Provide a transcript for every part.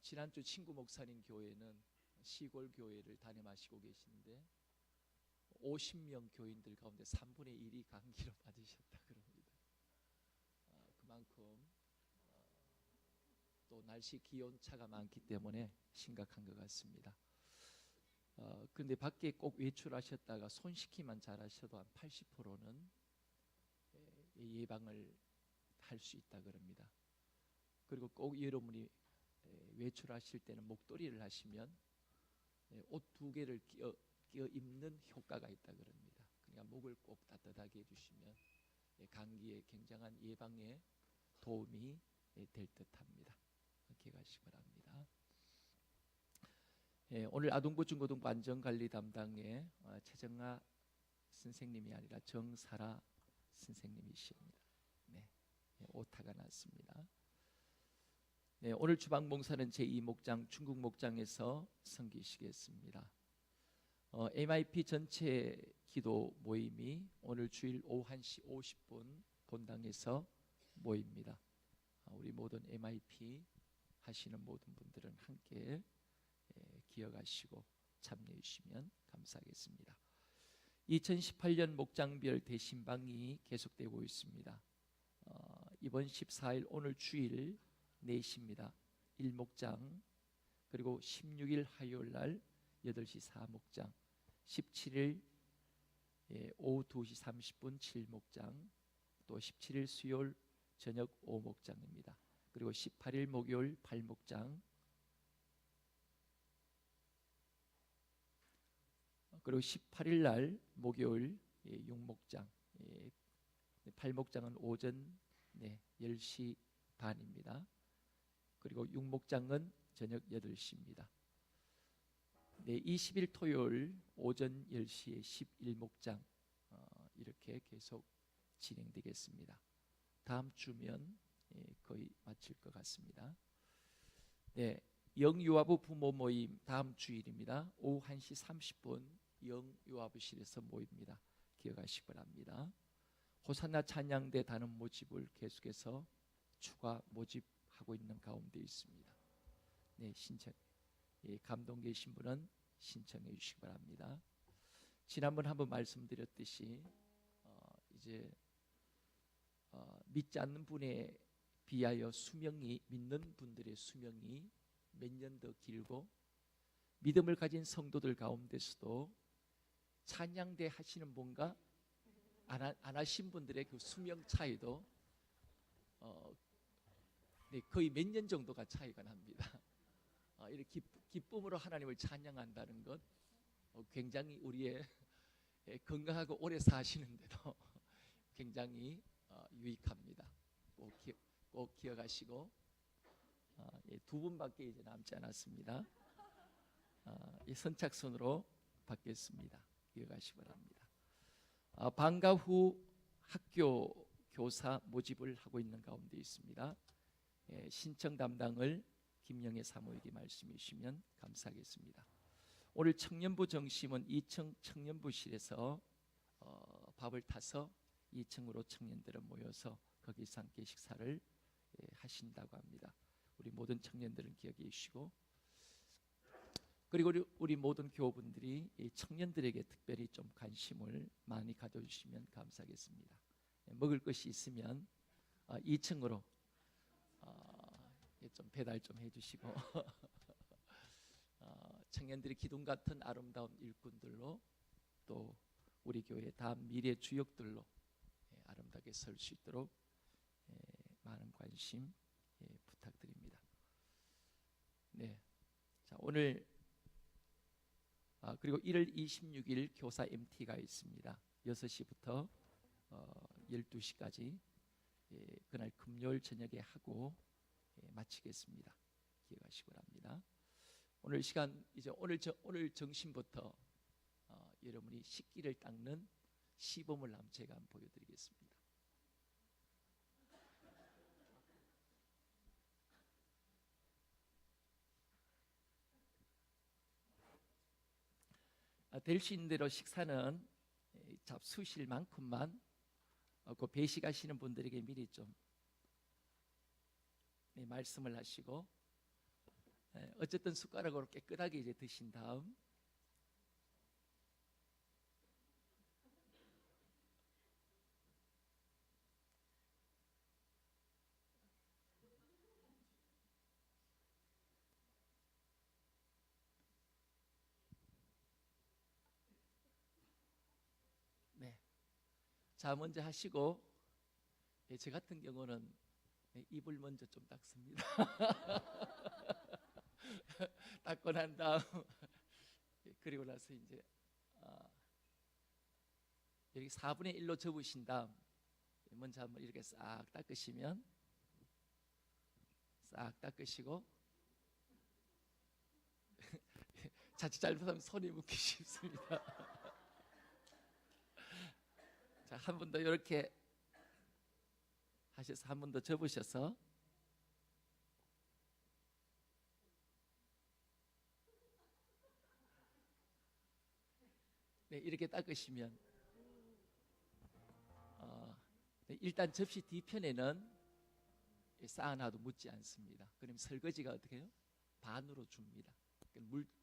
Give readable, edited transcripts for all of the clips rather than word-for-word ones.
지난주 친구 목사님 교회는 시골 교회를 담임하시고 계시는데 50명 교인들 가운데 3분의 1이 감기로 맞으셨다 그럽니다. 그만큼 또 날씨 기온차가 많기 때문에 심각한 것 같습니다. 그런데 밖에 꼭 외출하셨다가 손 씻기만 잘하셔도 한 80%는 예방을 할 수 있다 그럽니다. 그리고 꼭 여러분이 외출하실 때는 목도리를 하시면 옷 2개를 끼어 입는 효과가 있다 그럽니다. 그러니까 목을 꼭 따뜻하게 해주시면 감기에 굉장한 예방에 도움이 될 듯합니다. 기억하시기 바랍니다. 오늘 아동부 중고등부 안전관리 담당의 최정아 선생님이 아니라 정사라 선생님이십니다. 네, 오타가 났습니다. 네, 오늘 주방봉사는 제2목장 중국 목장에서 섬기시겠습니다. MIP 전체 기도 모임이 오늘 주일 오후 1시 50분 본당에서 모입니다. 우리 모든 MIP 하시는 모든 분들은 함께 기억하시고 참여해 주시면 감사하겠습니다. 2018년 목장별 대신방이 계속되고 있습니다. 이번 14일 오늘 주일 4시입니다. 1목장, 그리고 16일 화요일 날 8시 4목장, 17일 오후 2시 30분 7목장, 또 17일 수요일 저녁 5목장입니다. 그리고 18일 목요일 8목장, 그리고 18일 날 목요일 6목장, 8목장은 오전 10시 반입니다. 그리고 6목장은 저녁 8시입니다. 20일 토요일 오전 10시에 11목장 이렇게 계속 진행되겠습니다. 다음 주면 거의 마칠 것 같습니다. 영유아부 부모 모임 다음 주일입니다. 오후 1시 30분 영유아부실에서 모입니다. 기억하시기 바랍니다. 호산나 찬양대 단원 모집을 계속해서 추가 모집하고 있는 가운데 있습니다. 신청 감동 계신 분은 신청해 주시기 바랍니다. 지난번 한번 말씀드렸듯이 이제 믿지 않는 분에 비하여 수명이, 믿는 분들의 수명이 몇 년 더 길고, 믿음을 가진 성도들 가운데서도 찬양대 하시는 분과 안 하신 분들의 그 수명 차이도 거의 몇 년 정도가 차이가 납니다. 이렇게 기쁨으로 하나님을 찬양한다는 것 굉장히 우리의 건강하고 오래 사시는데도 굉장히 유익합니다. 꼭 기억하시고, 2분밖에 이제 남지 않았습니다. 이 선착순으로 받겠습니다. 기억하시기 바랍니다. 방과 후 학교 교사 모집을 하고 있는 가운데 있습니다. 신청 담당을 김영애 사모에게 말씀해 주시면 감사하겠습니다. 오늘 청년부 정심은 2층 청년부실에서 밥을 타서 2층으로 청년들은 모여서 거기서 함께 식사를 하신다고 합니다. 우리 모든 청년들은 기억해 주시고, 그리고 우리 모든 교우분들이 청년들에게 특별히 좀 관심을 많이 가져주시면 감사하겠습니다. 먹을 것이 있으면 2층으로 좀 배달 좀 해주시고 청년들이 기둥 같은 아름다운 일꾼들로, 또 우리 교회 다음 미래 주역들로 아름답게 설 수 있도록 많은 관심 부탁드립니다. 자, 오늘 그리고 1월 26일 교사 MT가 있습니다. 6시부터 12시까지 그날 금요일 저녁에 하고 마치겠습니다. 기억하시기 바랍니다. 오늘 시간 이제 오늘 정신부터 여러분이 식기를 닦는 시범을 한번 제가 한번 보여드리겠습니다. 될 수 있는 대로 식사는 잡수실만큼만 그 배식하시는 분들에게 미리 좀 말씀을 하시고, 어쨌든 숟가락으로 깨끗하게 이제 드신 다음 네. 자, 먼저 하시고 저 같은 경우는 입을 먼저 좀 닦습니다. 닦고 난 다음 그리고 나서 이제 여기 4분의 1로 접으신 다음 먼저 한번 이렇게 싹 닦으시면 싹 닦으시고 자칫 잘못하면 손이 묻기 쉽습니다. 자, 한 번 더 이렇게 하셔서 한 번 더 접으셔서 네, 이렇게 닦으시면 네, 일단 접시 뒤편에는 싹 하나도 묻지 않습니다. 그럼 설거지가 어떻게 해요? 반으로 줍니다.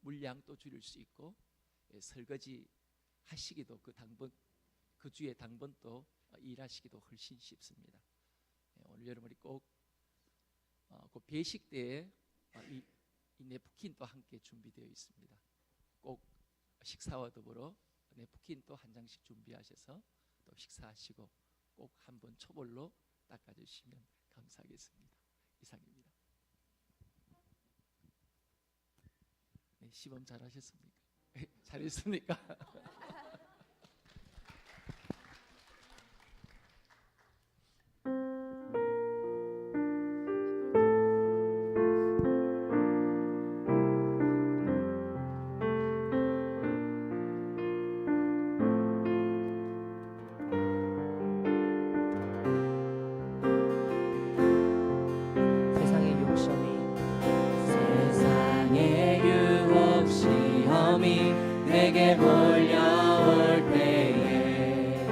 물량도 줄일 수 있고 설거지 하시기도 그 주에 당번도 일하시기도 훨씬 쉽습니다. 오늘 여러분이 꼭 그 배식 때에 이 냅킨도 함께 준비되어 있습니다. 꼭 식사와 더불어 냅킨도 한 장씩 준비하셔서 또 식사하시고 꼭 한번 초벌로 닦아주시면 감사하겠습니다. 이상입니다. 네, 시범 잘하셨습니까? 잘했습니까? 세상의 유혹 시험이 내게 몰려올 때에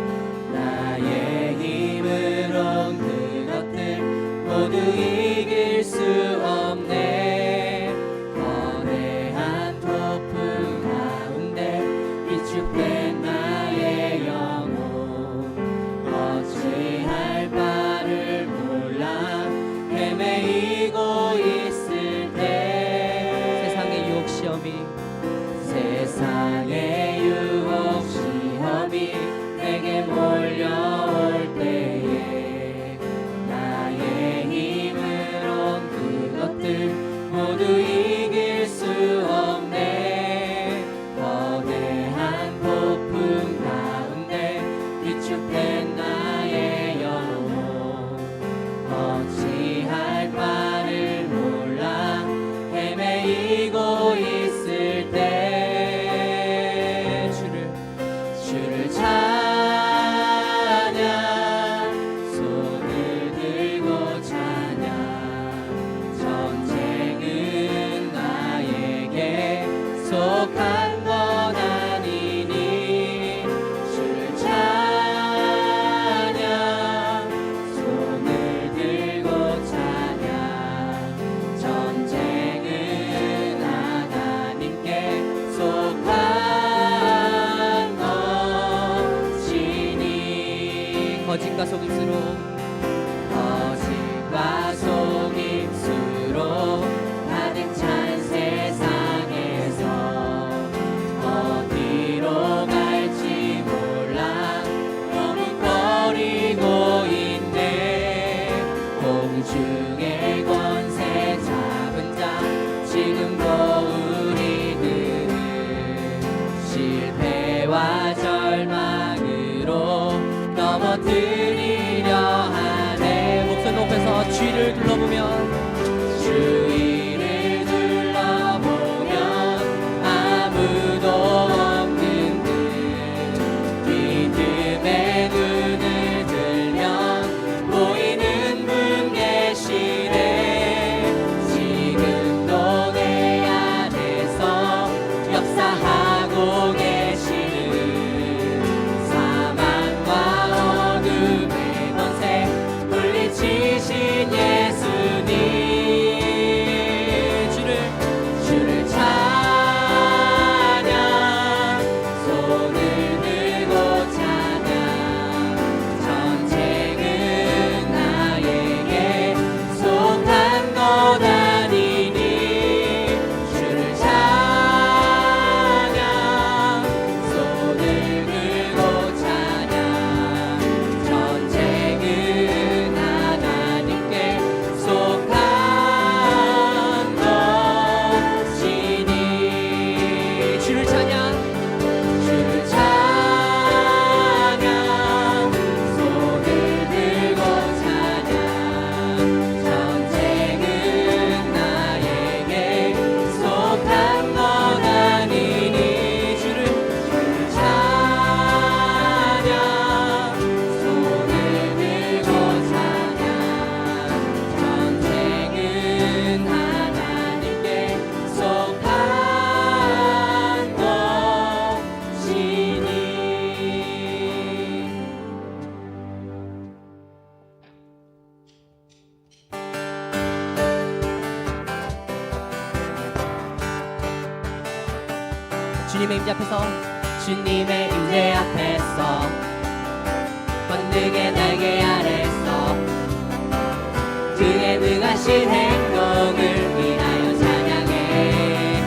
나의 힘으론 그것들 모두 이길 수 없네. 거대한 폭풍 가운데 위축된 나의 영혼 어찌할 바를 몰라 헤매이고 있을 때 세상의 유혹 시험이 주님의 임재 앞에서 주님의 임재 앞에서 번능의 날개 아래서 그의 능하신 행동을 인하여 찬양해.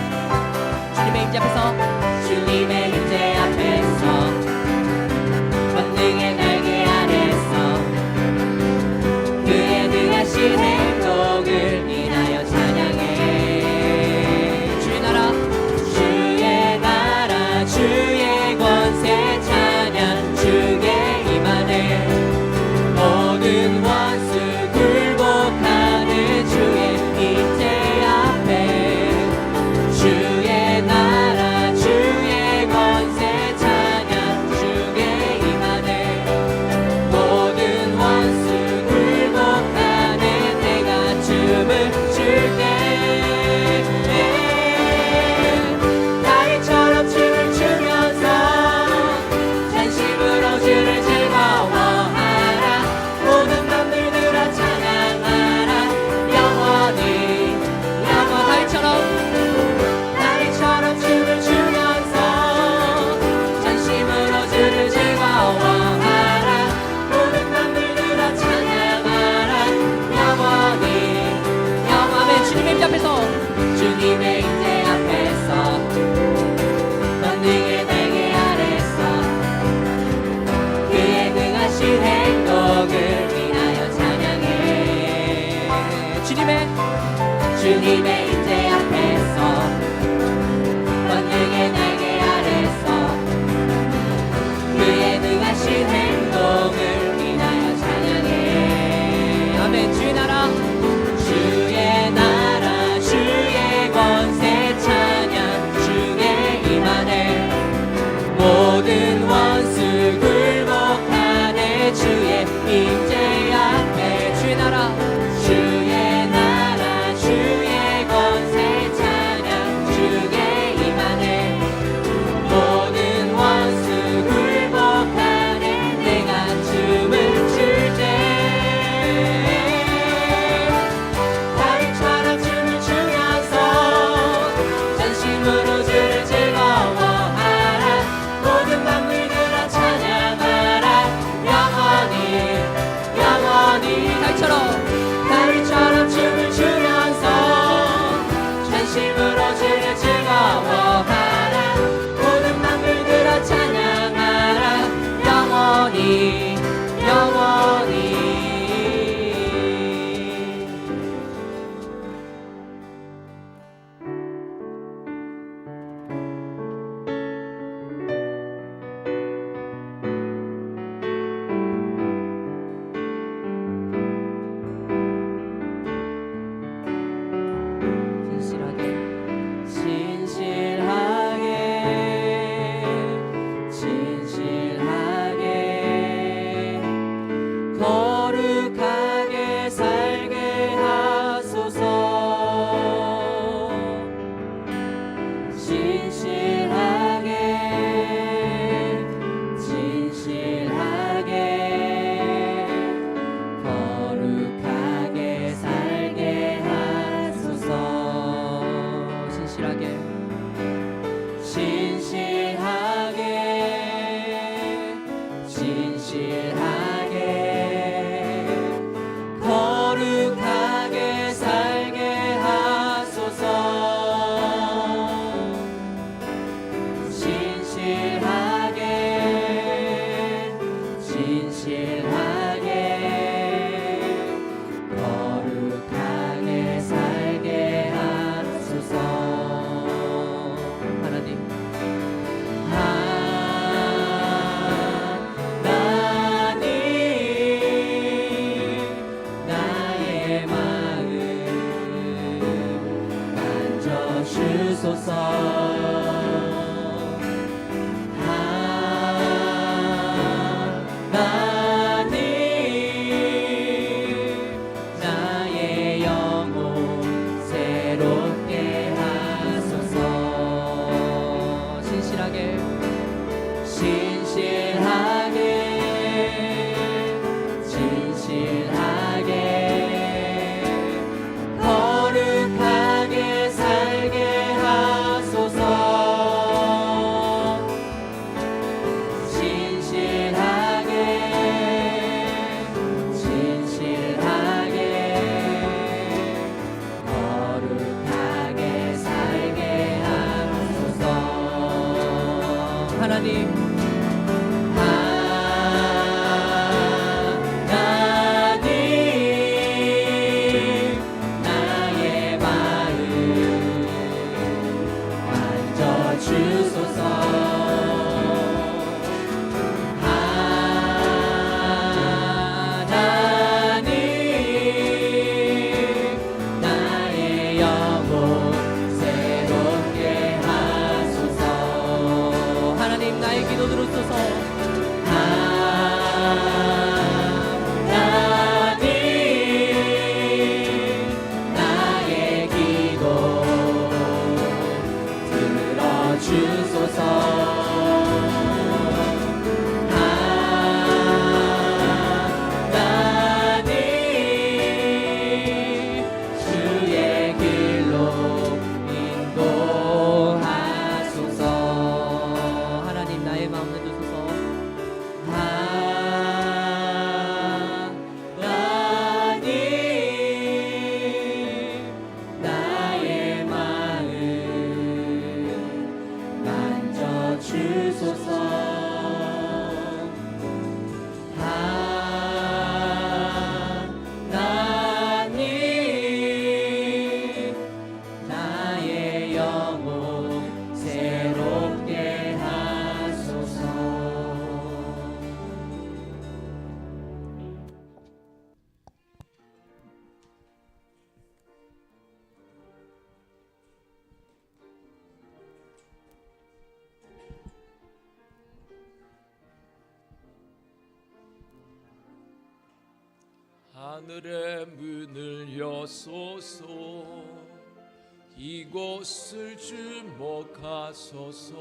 주님의 임재 앞에서 주님의 임재 앞에서 번능의 날개 아래서 그의 능하신 행동을 인하여 찬양해. 주의 나라 주의 나라 주의 권세 찬양 주의 임하네. 모든 원수 굴복하는 주의 임재 앞에 주의 나라 주의 권세 찬양 주의 임하네. 모든 원수 굴복하는 내가 춤을 출때 다리처럼 춤을 추면서 전심으로 주를 즐거워하라. 모든 만물들아 찬양하라. 영원히 다리처럼 춤을 추면서 전심으로 주를 즐거워하라. 모든 만물들아 찬양하라. 영원히 주님의 임재 앞에서 주님의 임재 앞에서 번능의 날개 아래서 그의 능하신 행동을 인하여 찬양해. 주님의 임재 앞에서 번능의 날개 아래서 그의 능하신 행동을 인하여 찬양해. 아멘. 주의 나라 주의 권세 찬양 주의 임하네. 모든 원수 굴복하네. 주의 임재 앞에 주의 나라 주의 권세 찬양 주의 임하네. 모든 원수 굴복하네. 내가 춤을 출때 다리처럼 춤을 추면서 전심으로 주를 즐거워하라. 모든 만물들아 찬양하라. 영원히 다리처럼 춤을 추면서 전심으로 주를 즐거워하라. 모든 만물들아 찬양하라. 영원히 진실하게 거룩하게 살게 하소서. 진실하게 거룩하게 살게 하소서. 진실하게 거룩하게 살게 하소서. 진실하게 거룩하게 살게 하소서. 하나님 나의 마음 만져주소서. 나의 영혼 새롭게 하소서. 진실하게 거룩하게 살게 하소서. 하나님 나의 마음 만져주소서. 하늘의 문을 여소서. 이곳을 주목하소서.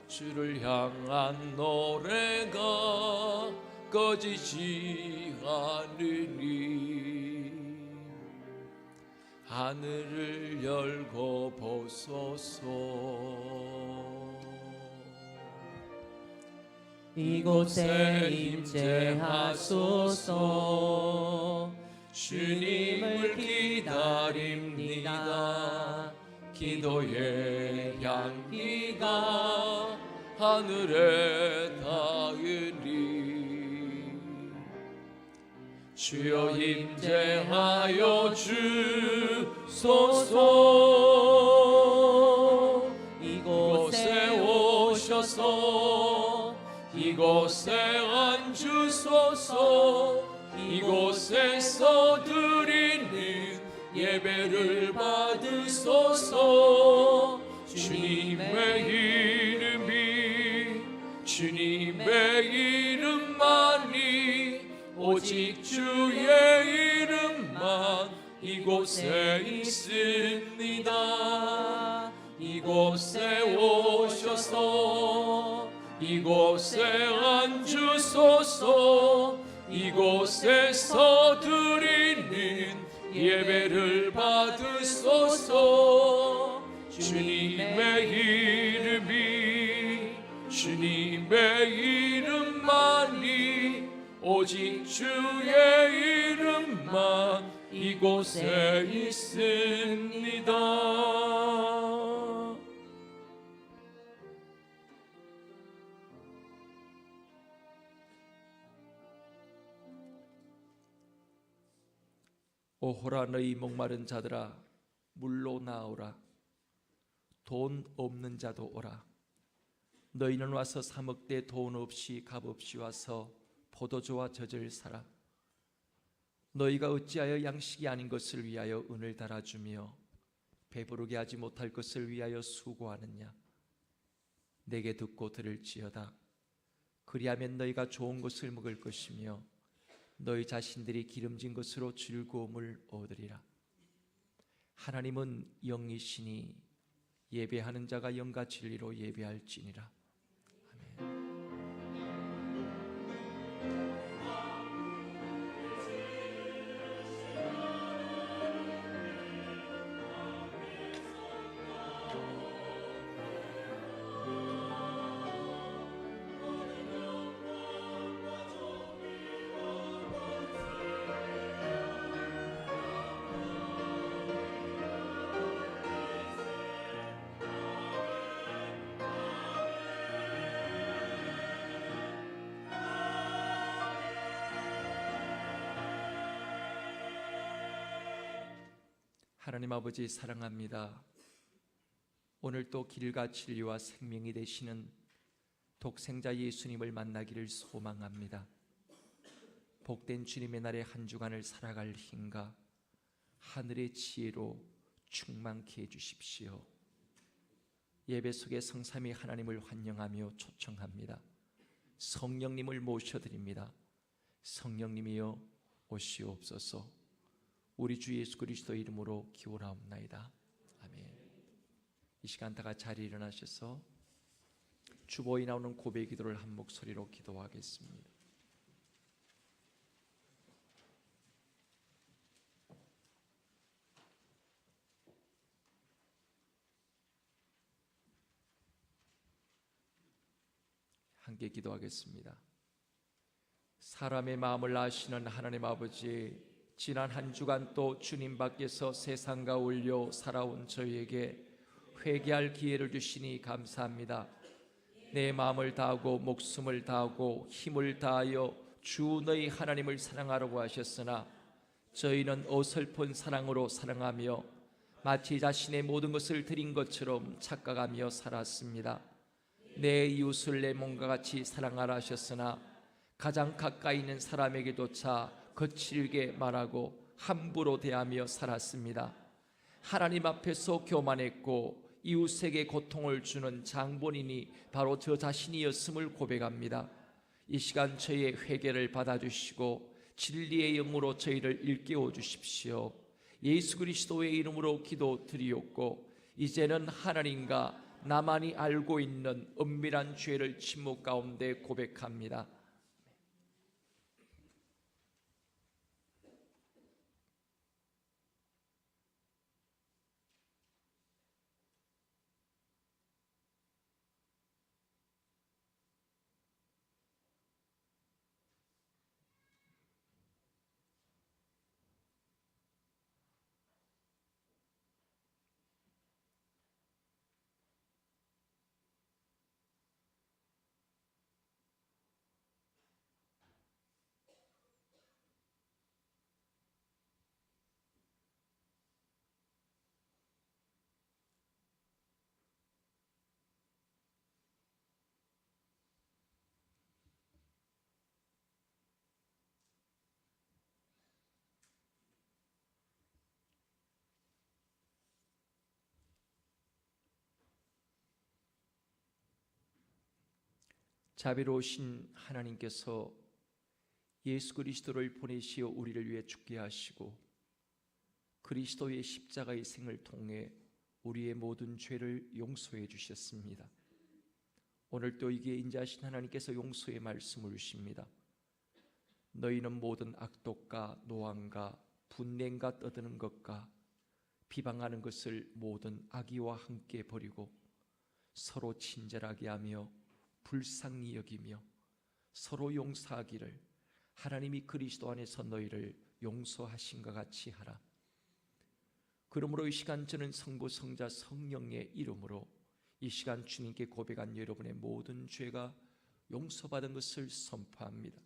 주를 향한 노래가 꺼지지 않으니 하늘을 열고 보소서. 이곳에 임재하소서. 주님을 기다립니다. 기도의 향기가 하늘에 닿으리. 주여 임재하여 주소서. 이곳에 오셔서 이곳에 앉으소서. 이곳에서 드리는 예배를 받으소서. 주님의 이름만이 오직 주의 이름만 이곳에 있습니다. 이곳에 오셔서 이곳에 앉으소서. 이곳에서 드리는 예배를 받으소서. 주님의 이름만이 오직 주의 이름만 이곳에 있습니다. 오호라 너희 목마른 자들아 물로 나오라. 돈 없는 자도 오라. 너희는 와서 사 먹되 돈 없이 값 없이 와서 포도주와 젖을 사라. 너희가 어찌하여 양식이 아닌 것을 위하여 은을 달아주며 배부르게 하지 못할 것을 위하여 수고하느냐. 내게 듣고 들을지어다. 그리하면 너희가 좋은 것을 먹을 것이며 너희 자신들이 기름진 것으로 즐거움을 얻으리라. 하나님은 영이시니 예배하는 자가 영과 진리로 예배할지니라. 하나님 아버지 사랑합니다. 오늘 또 길과 진리와 생명이 되시는 독생자 예수님을 만나기를 소망합니다. 복된 주님의 날에 한 주간을 살아갈 힘과 하늘의 지혜로 충만케 해주십시오. 예배 속에 성삼위 하나님을 환영하며 초청합니다. 성령님을 모셔드립니다. 성령님이여 오시옵소서. 우리 주 예수 그리스도의 이름으로 기원하옵나이다. 아멘. 이 시간 다 같이 자리에 일어나셔서 주보에 나오는 고백 기도를 한 목소리로 기도하겠습니다. 함께 기도하겠습니다. 사람의 마음을 아시는 하나님 아버지, 지난 한 주간 또 주님 밖에서 세상과 어울려 살아온 저희에게 회개할 기회를 주시니 감사합니다. 내 마음을 다하고 목숨을 다하고 힘을 다하여 주 너희 하나님을 사랑하라고 하셨으나 저희는 어설픈 사랑으로 사랑하며 마치 자신의 모든 것을 드린 것처럼 착각하며 살았습니다. 내 이웃을 내 몸과 같이 사랑하라 하셨으나 가장 가까이 있는 사람에게조차 거칠게 말하고 함부로 대하며 살았습니다. 하나님 앞에서 교만했고 이웃에게 고통을 주는 장본인이 바로 저 자신이었음을 고백합니다. 이 시간 저희의 회개를 받아주시고 진리의 영으로 저희를 일깨워 주십시오. 예수 그리스도의 이름으로 기도드리옵고 이제는 하나님과 나만이 알고 있는 은밀한 죄를 침묵 가운데 고백합니다. 자비로우신 하나님께서 예수 그리스도를 보내시어 우리를 위해 죽게 하시고 그리스도의 십자가의 생을 통해 우리의 모든 죄를 용서해 주셨습니다. 오늘도 이게 인자하신 하나님께서 용서의 말씀을 주십니다. 너희는 모든 악독과 노함과 분냄과 떠드는 것과 비방하는 것을 모든 악의와 함께 버리고 서로 친절하게 하며 불쌍히 여기며 서로 용서하기를 하나님이 그리스도 안에서 너희를 용서하신 것 같이 하라. 그러므로 이 시간 저는 성부 성자 성령의 이름으로 이 시간 주님께 고백한 여러분의 모든 죄가 용서받은 것을 선포합니다.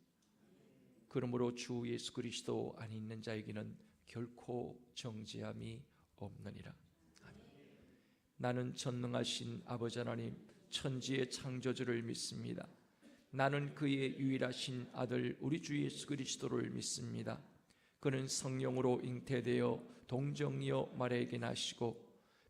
그러므로 주 예수 그리스도 안에 있는 자에게는 결코 정죄함이 없느니라. 아멘. 나는 전능하신 아버지 하나님 천지의 창조주를 믿습니다. 나는 그의 유일하신 아들 우리 주 예수 그리스도를 믿습니다. 그는 성령으로 잉태되어 동정녀 마리아에게 나시고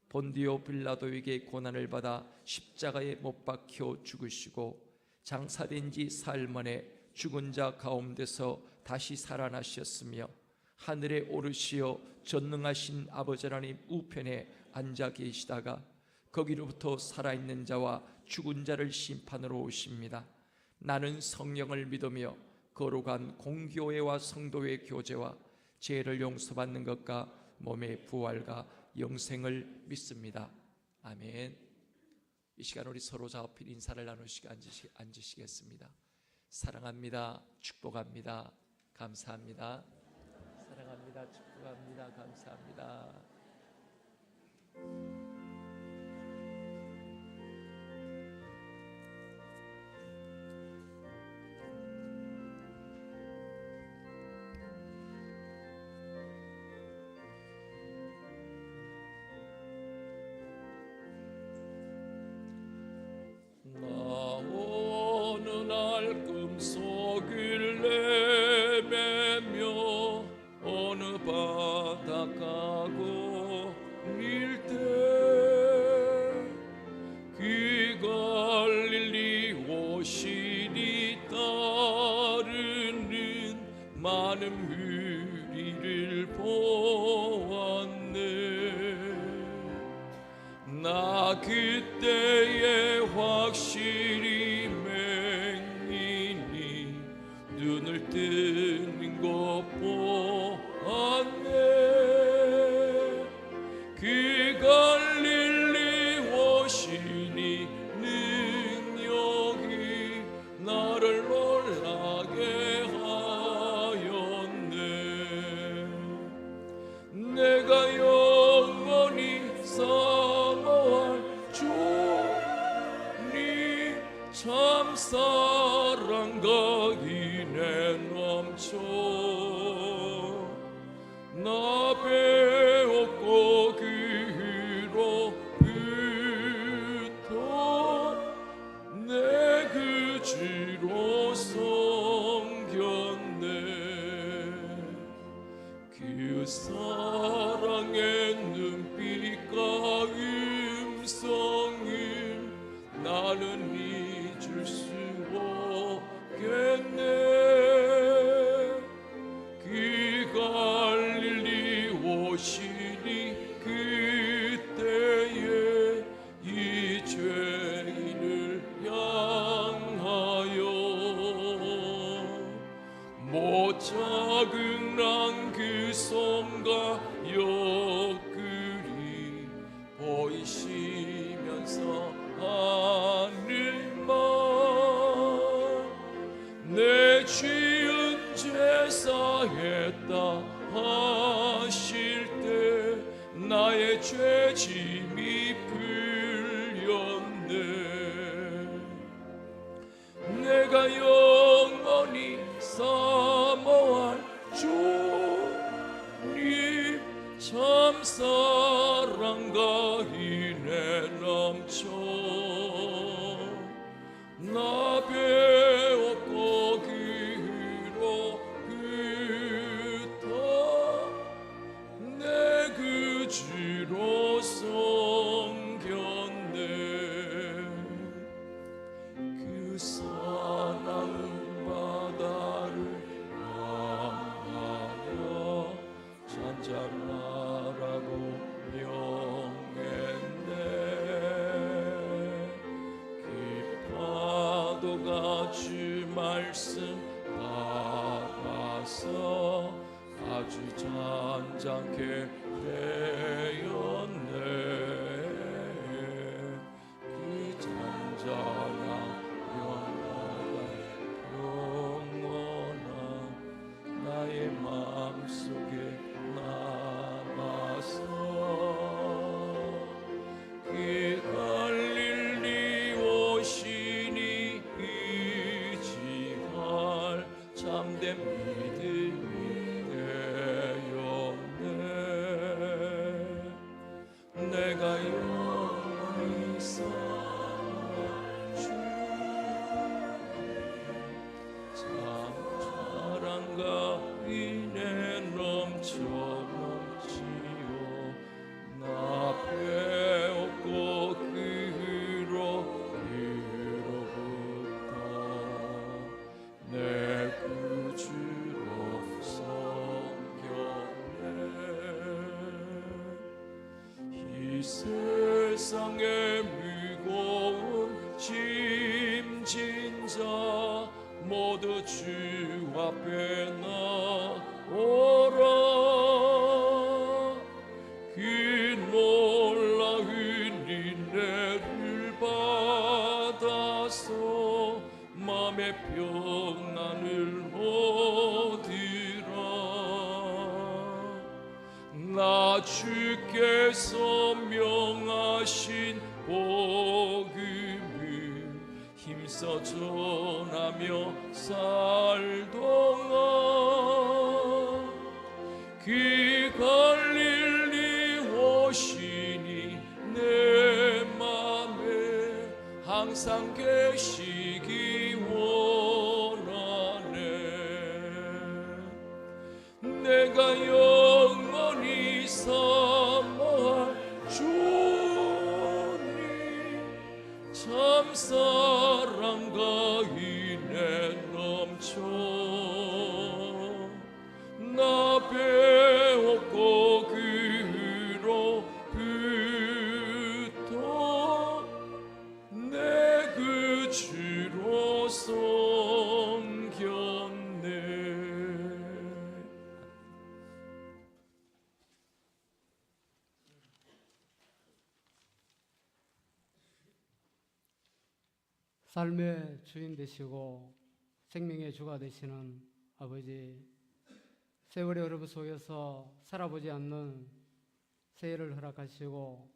본디오 빌라도에게 고난을 받아 십자가에 못 박혀 죽으시고 장사된 지 사흘 만에 죽은 자 가운데서 다시 살아나셨으며 하늘에 오르시어 전능하신 아버지 하나님 우편에 앉아 계시다가 거기로부터 살아있는 자와 죽은 자를 심판으로 오십니다. 나는 성령을 믿으며 거룩한 공교회와 성도의 교제와 죄를 용서받는 것과 몸의 부활과 영생을 믿습니다. 아멘. 이 시간 우리 서로 자업필 인사를 나누시고 앉으시겠습니다. 사랑합니다. 축복합니다. 감사합니다. 사랑합니다. 축복합니다. 감사합니다. 나 그때에 확실히 맹인이 눈을 뜨는 것 보았네. 그 갈릴리 오시니 능력이 나를 놀라게 하였네. 내가 영원히 사모할 주님 참 사랑과 인애 넘쳐 나 배웠고 그로부터 내 그지로 섬겼네. 그 사랑의 눈빛과 음성을 나는 잊을 수 없겠네. 그 갈릴리 오시니 그때에 이 죄인을 향하여 못 자그란 그 손과 옆구리 보이시면서 하는 말 내 죄은 제사했다 하실 때 나의 죄짐이 풀렸네. 내가 영원히 사모할 주님 참 사랑과 인애 넘쳐 나 배웠고 그로부터 내 그지로 섬겼네. 그 사랑은 바다를 향하여 잔잔하라고 명했네. 파도가 주 말씀 따라서 아주 잔잔케 되었네. 그 잔잔한 영원한 나의 마음속에 남아서 그 갈릴리 오시니 의지할 참된 믿음이 되었네. 내가 영원히 사랑할 주님 참 사랑과 인애 넘쳐 넘치오 나 배웠고 그로부터 내 구주로 섬겼네. 이 세상의 무거운 짐진 자 모두 주 앞에 나오라. 그 놀라운 인내를 받아서 맘의 평안을 얻으라. 나 주께서 명하신 복음을 힘써 전하며 살동안 그 갈릴리 오시니 내 맘에 항상 계시기 원하네. 내가 영원히 사모할 주님 참 사랑과 인애 넘쳐 나 배웠고 그로부터 삶의 주인 되시고 생명의 주가 되시는 아버지, 세월의 흐름 속에서 살아보지 않는 새해를 허락하시고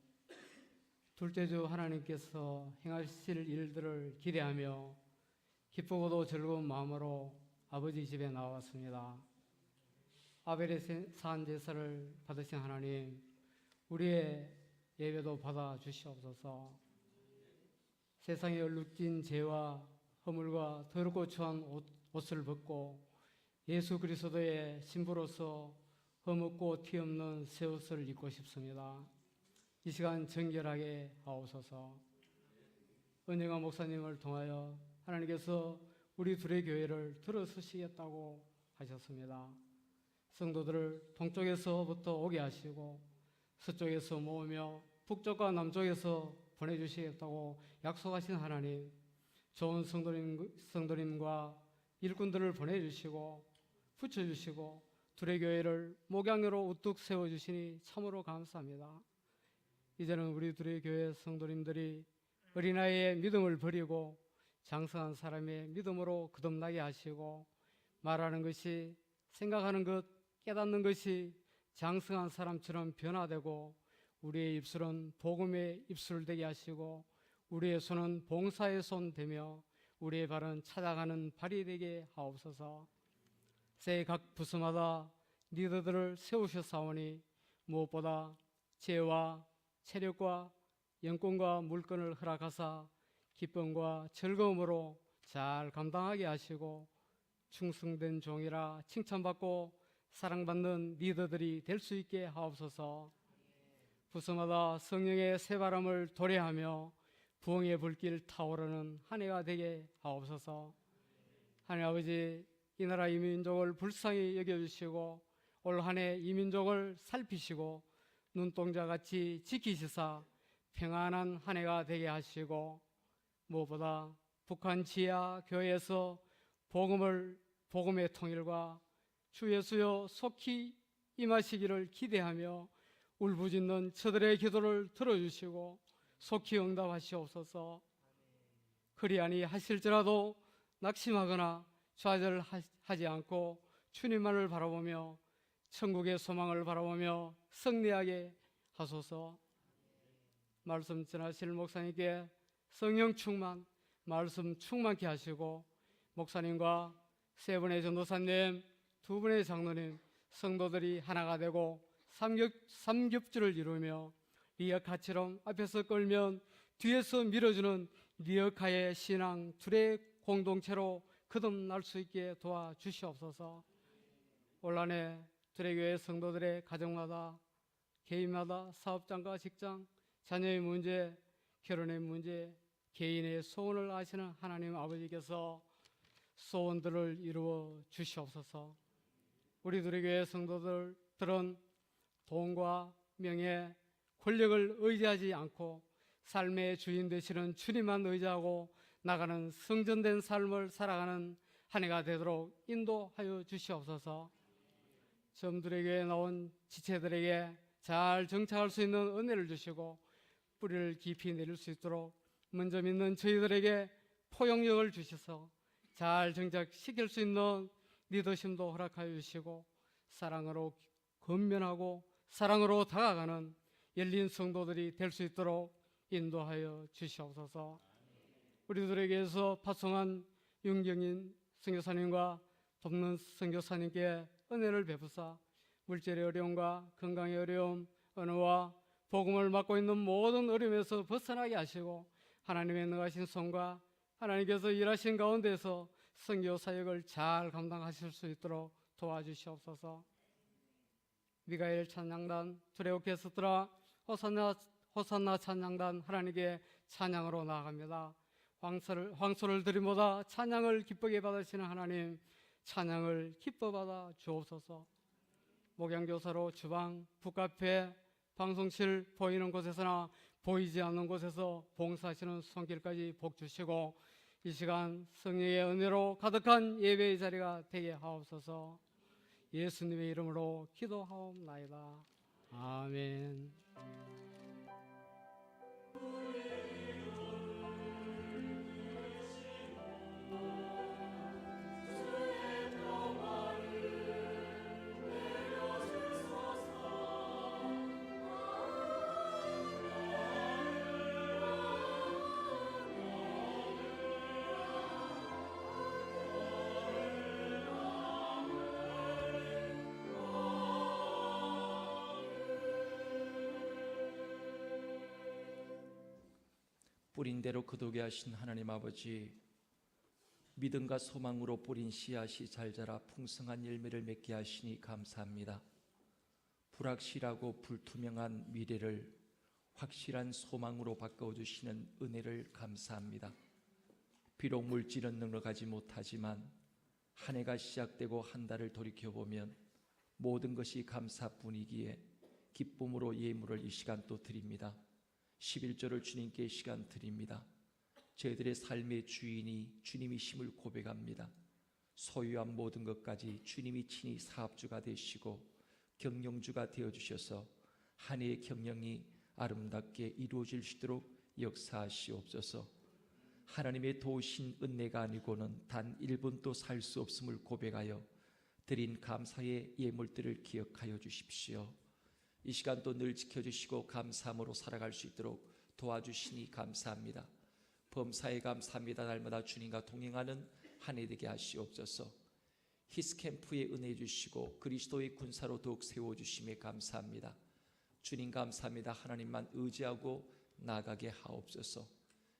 둘째 주 하나님께서 행하실 일들을 기대하며 기쁘고도 즐거운 마음으로 아버지 집에 나왔습니다. 아벨의 산 제사를 받으신 하나님, 우리의 예배도 받아 주시옵소서. 세상에 얼룩진 죄와 허물과 더럽고 추한 옷을 벗고 예수 그리스도의 신부로서 흠없고 티 없는 새 옷을 입고 싶습니다. 이 시간 정결하게 하옵소서. 은영아 목사님을 통하여 하나님께서 우리 둘의 교회를 들어서시겠다고 하셨습니다. 성도들을 동쪽에서부터 오게 하시고 서쪽에서 모으며 북쪽과 남쪽에서 보내주시겠다고 약속하신 하나님, 좋은 성도님과 일꾼들을 보내주시고 붙여주시고 둘의 교회를 목양으로 우뚝 세워주시니 참으로 감사합니다. 이제는 우리 둘의 교회 성도님들이 어린아이의 믿음을 버리고 장성한 사람의 믿음으로 거듭나게 하시고 말하는 것이, 생각하는 것, 깨닫는 것이 장성한 사람처럼 변화되고 우리의 입술은 복음의 입술 되게 하시고 우리의 손은 봉사의 손 되며 우리의 발은 찾아가는 발이 되게 하옵소서. 새해 각 부서마다 리더들을 세우셨사오니 무엇보다 지혜와 체력과 영권과 물건을 허락하사 기쁨과 즐거움으로 잘 감당하게 하시고 충성된 종이라 칭찬받고 사랑받는 리더들이 될 수 있게 하옵소서. 부서마다 성령의 새바람을 도래하며 부흥의 불길 타오르는 한 해가 되게 하옵소서. 하나님 아버지, 이 나라 이 민족을 불쌍히 여겨주시고 올 한 해 이 민족을 살피시고 눈동자같이 지키시사 평안한 한 해가 되게 하시고 무엇보다 북한 지하 교회에서 복음의 통일과 주 예수여 속히 임하시기를 기대하며 울부짖는 저들의 기도를 들어주시고 속히 응답하시옵소서. 그리하니 하실지라도 낙심하거나 좌절하지 않고 주님만을 바라보며 천국의 소망을 바라보며 승리하게 하소서. 말씀 전하실 목사님께 성령 충만, 말씀 충만케 하시고 목사님과 세 분의 전도사님, 두 분의 장로님, 성도들이 하나가 되고 삼겹줄을 이루며 리어카처럼 앞에서 끌면 뒤에서 밀어주는 리어카의 신앙 둘의 공동체로 거듭날 수 있게 도와주시옵소서. 올 한 해 둘의 교회 성도들의 가정마다 개인마다 사업장과 직장, 자녀의 문제, 결혼의 문제, 개인의 소원을 아시는 하나님 아버지께서 소원들을 이루어 주시옵소서. 우리 둘의 교회 성도들은 돈과 명예, 권력을 의지하지 않고 삶의 주인 되시는 주님만 의지하고 나가는 성전된 삶을 살아가는 한 해가 되도록 인도하여 주시옵소서. 점들의 교회에 나온 지체들에게 잘 정착할 수 있는 은혜를 주시고 뿌리를 깊이 내릴 수 있도록 먼저 믿는 저희들에게 포용력을 주셔서 잘 정착시킬 수 있는 리더십도 허락하여 주시고 사랑으로 건면하고 사랑으로 다가가는 열린 성도들이 될 수 있도록 인도하여 주시옵소서. 우리들에게서 파송한 윤경인 선교사님과 돕는 선교사님께 은혜를 베푸사 물질의 어려움과 건강의 어려움, 언어와 복음을 맡고 있는 모든 어려움에서 벗어나게 하시고 하나님의 능하신 손과 하나님께서 일하신 가운데서 선교 사역을 잘 감당하실 수 있도록 도와주시옵소서. 미가엘 찬양단, 둘의 오케스트라, 호산나 찬양단 하나님께 찬양으로 나아갑니다. 황소를 드림보다 찬양을 기쁘게 받으시는 하나님, 찬양을 기뻐 받아 주옵소서. 목양교사로 주방, 북카페, 방송실 보이는 곳에서나 보이지 않는 곳에서 봉사하시는 손길까지 복 주시고 이 시간 성령의 은혜로 가득한 예배의 자리가 되게 하옵소서. 예수님의 이름으로 기도하옵나이다. 아멘. 뿌린 대로 거두게 하신 하나님 아버지, 믿음과 소망으로 뿌린 씨앗이 잘 자라 풍성한 열매를 맺게 하시니 감사합니다. 불확실하고 불투명한 미래를 확실한 소망으로 바꿔주시는 은혜를 감사합니다. 비록 물질은 넉넉하지 못하지만 한 해가 시작되고 한 달을 돌이켜보면 모든 것이 감사뿐이기에 기쁨으로 예물을 이 시간 또 드립니다. 11조를 주님께 이 시간 드립니다. 저희들의 삶의 주인이 주님이심을 고백합니다. 소유한 모든 것까지 주님이 친히 사업주가 되시고 경영주가 되어주셔서 한 해의 경영이 아름답게 이루어질 수 있도록 역사하시옵소서. 하나님의 도우신 은혜가 아니고는 단 1분도 살 수 없음을 고백하여 드린 감사의 예물들을 기억하여 주십시오. 이 시간도 늘 지켜주시고 감사함으로 살아갈 수 있도록 도와주시니 감사합니다. 범사에 감사합니다. 날마다 주님과 동행하는 한 해 되게 하시옵소서. 히스캠프에 은혜 주시고 그리스도의 군사로 더욱 세워주심에 감사합니다. 주님 감사합니다. 하나님만 의지하고 나가게 하옵소서.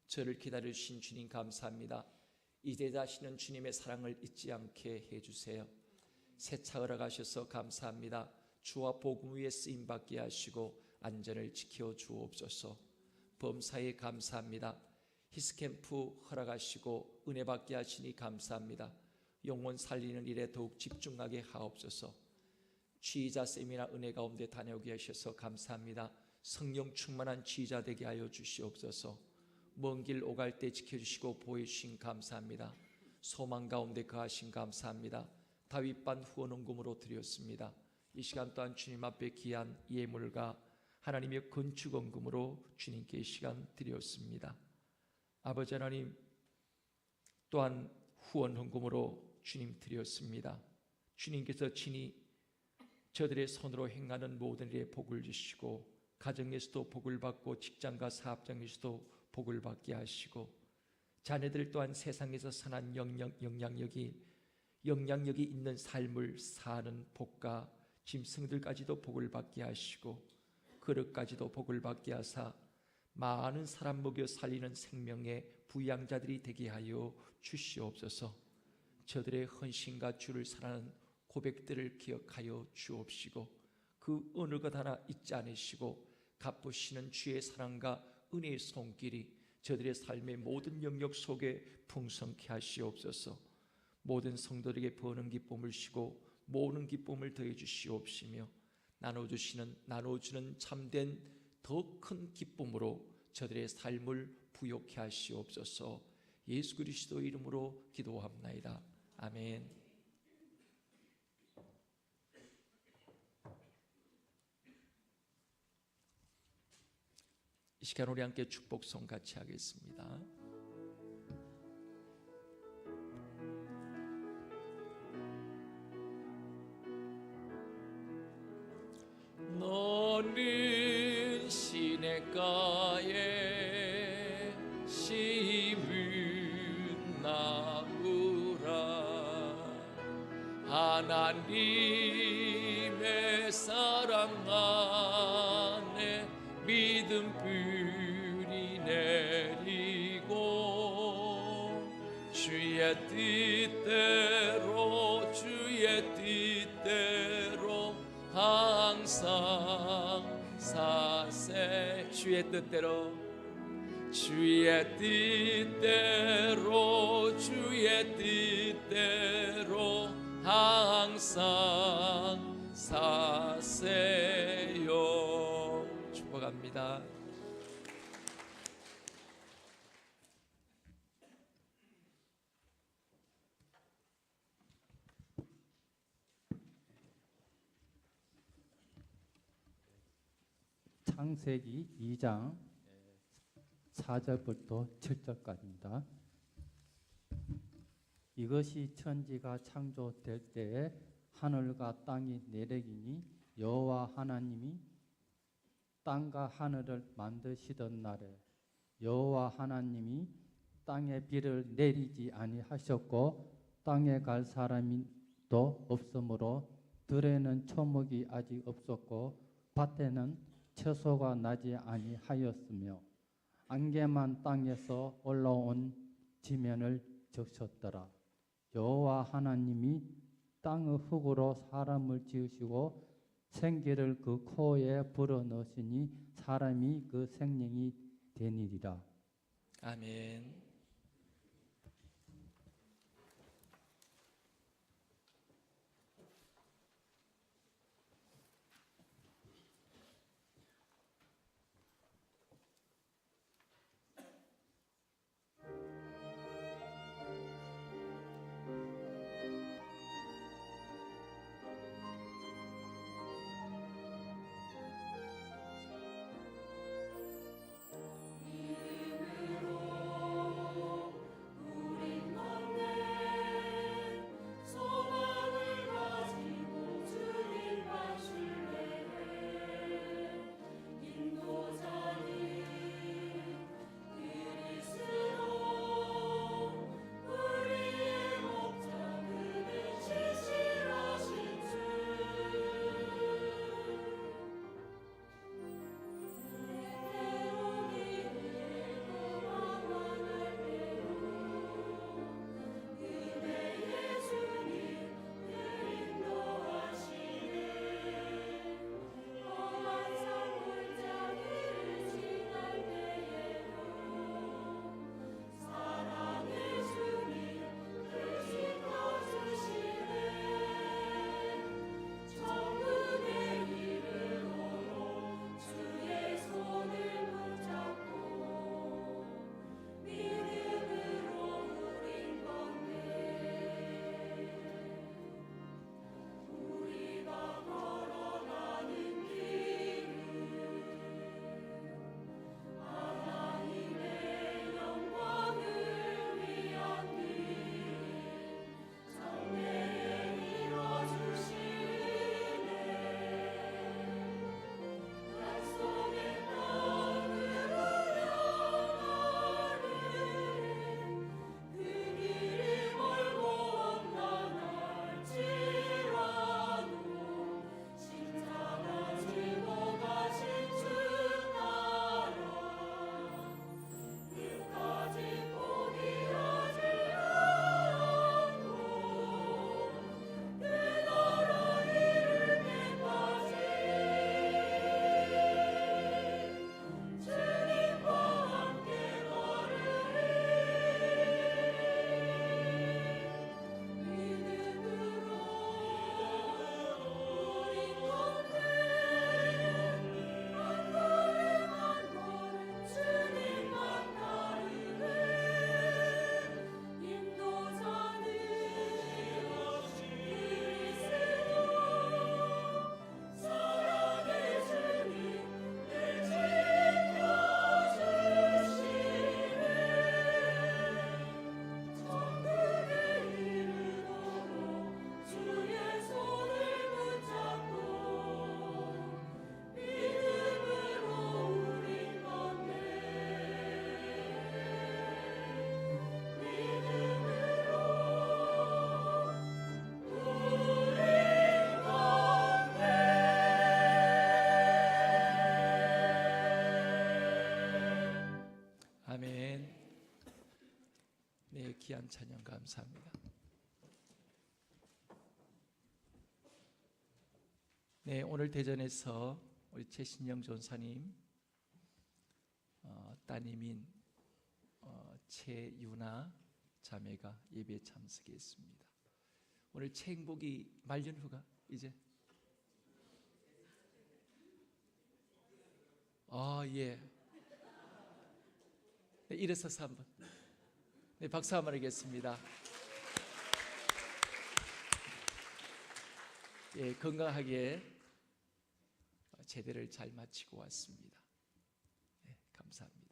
저를 기다려주신 주님 감사합니다. 이제 다시는 주님의 사랑을 잊지 않게 해주세요. 새차 허락하셔서 감사합니다. 주와 복음 위에 쓰임받게 하시고 안전을 지켜 주옵소서. 범사에 감사합니다. 히스캠프 허락하시고 은혜 받게 하시니 감사합니다. 영혼 살리는 일에 더욱 집중하게 하옵소서. 지휘자 세미나 은혜 가운데 다녀오게 하셔서 감사합니다. 성령 충만한 지휘자 되게 하여 주시옵소서. 먼 길 오갈 때 지켜주시고 보여주신 감사합니다. 소망 가운데 거하신 감사합니다. 다윗반 후원헌금으로 드렸습니다. 이 시간 또한 주님 앞에 귀한 예물과 하나님의 건축헌금으로 주님께 이 시간 드렸습니다. 아버지 하나님, 또한 후원헌금으로 주님 드렸습니다. 주님께서 친히 저들의 손으로 행하는 모든 일에 복을 주시고 가정에서도 복을 받고 직장과 사업장에서도 복을 받게 하시고 자녀들 또한 세상에서 선한 영향력이 있는 삶을 사는 복과 짐승들까지도 복을 받게 하시고 그릇까지도 복을 받게 하사 많은 사람 먹여 살리는 생명의 부양자들이 되게 하여 주시옵소서. 저들의 헌신과 주를 사랑하는 고백들을 기억하여 주옵시고 그 어느 것 하나 잊지 않으시고 갚으시는 주의 사랑과 은혜의 손길이 저들의 삶의 모든 영역 속에 풍성케 하시옵소서. 모든 성도에게 버는 기쁨을 쉬고 모으는 기쁨을 더해 주시옵시며 나눠주는 참된 더 큰 기쁨으로 저들의 삶을 부욕케 하시옵소서. 예수 그리스도의 이름으로 기도합나이다. 아멘. 이 시간 우리 함께 축복송 같이 하겠습니다. 너는 시냇가에 심은 나무라 하나님의 사랑 안에 믿음 뿌리 내리고 주의 뜻대로 항상 사세 주의 뜻대로 항상 사세요. 축복합니다. 창세기 2장 4절부터 7절까지입니다. 이것이 천지가 창조될 때에 하늘과 땅이 내리기니 여호와 하나님이 땅과 하늘을 만드시던 날에 여호와 하나님이 땅에 비를 내리지 아니하셨고 땅에 갈 사람이 또 없으므로 들에는 초목이 아직 없었고 밭에는 채소가 나지 아니하였으며 안개만 땅에서 올라온 지면을 적셨더라. 여호와 하나님이 땅의 흙으로 사람을 지으시고 생기를 그 코에 불어넣으시니 사람이 그 생명이 되니리라. 아멘. 아멘. 네, 귀한 찬양 감사합니다. 네, 오늘 대전에서 우리 최신영 전사님 따님인 최유나 자매가 예배에 참석했습니다. 오늘 최행복이 말년후가 이제 예. 네, 일어서서 한번 네, 박수 한번 하겠습니다. 예, 건강하게 제대를 잘 마치고 왔습니다. 네, 감사합니다.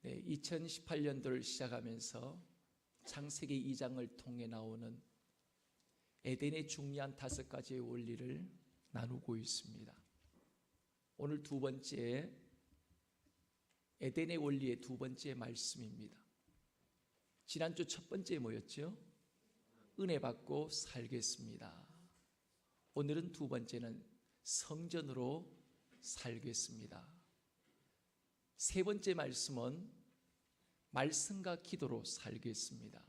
네, 2018년도를 시작하면서 창세기 2장을 통해 나오는 에덴의 중요한 5가지의 원리를 나누고 있습니다. 오늘 두 번째 에덴의 원리의 두 번째 말씀입니다. 지난주 첫 번째 뭐였죠? 은혜 받고 살겠습니다. 오늘은 두 번째는 성전으로 살겠습니다. 세 번째 말씀은 말씀과 기도로 살겠습니다.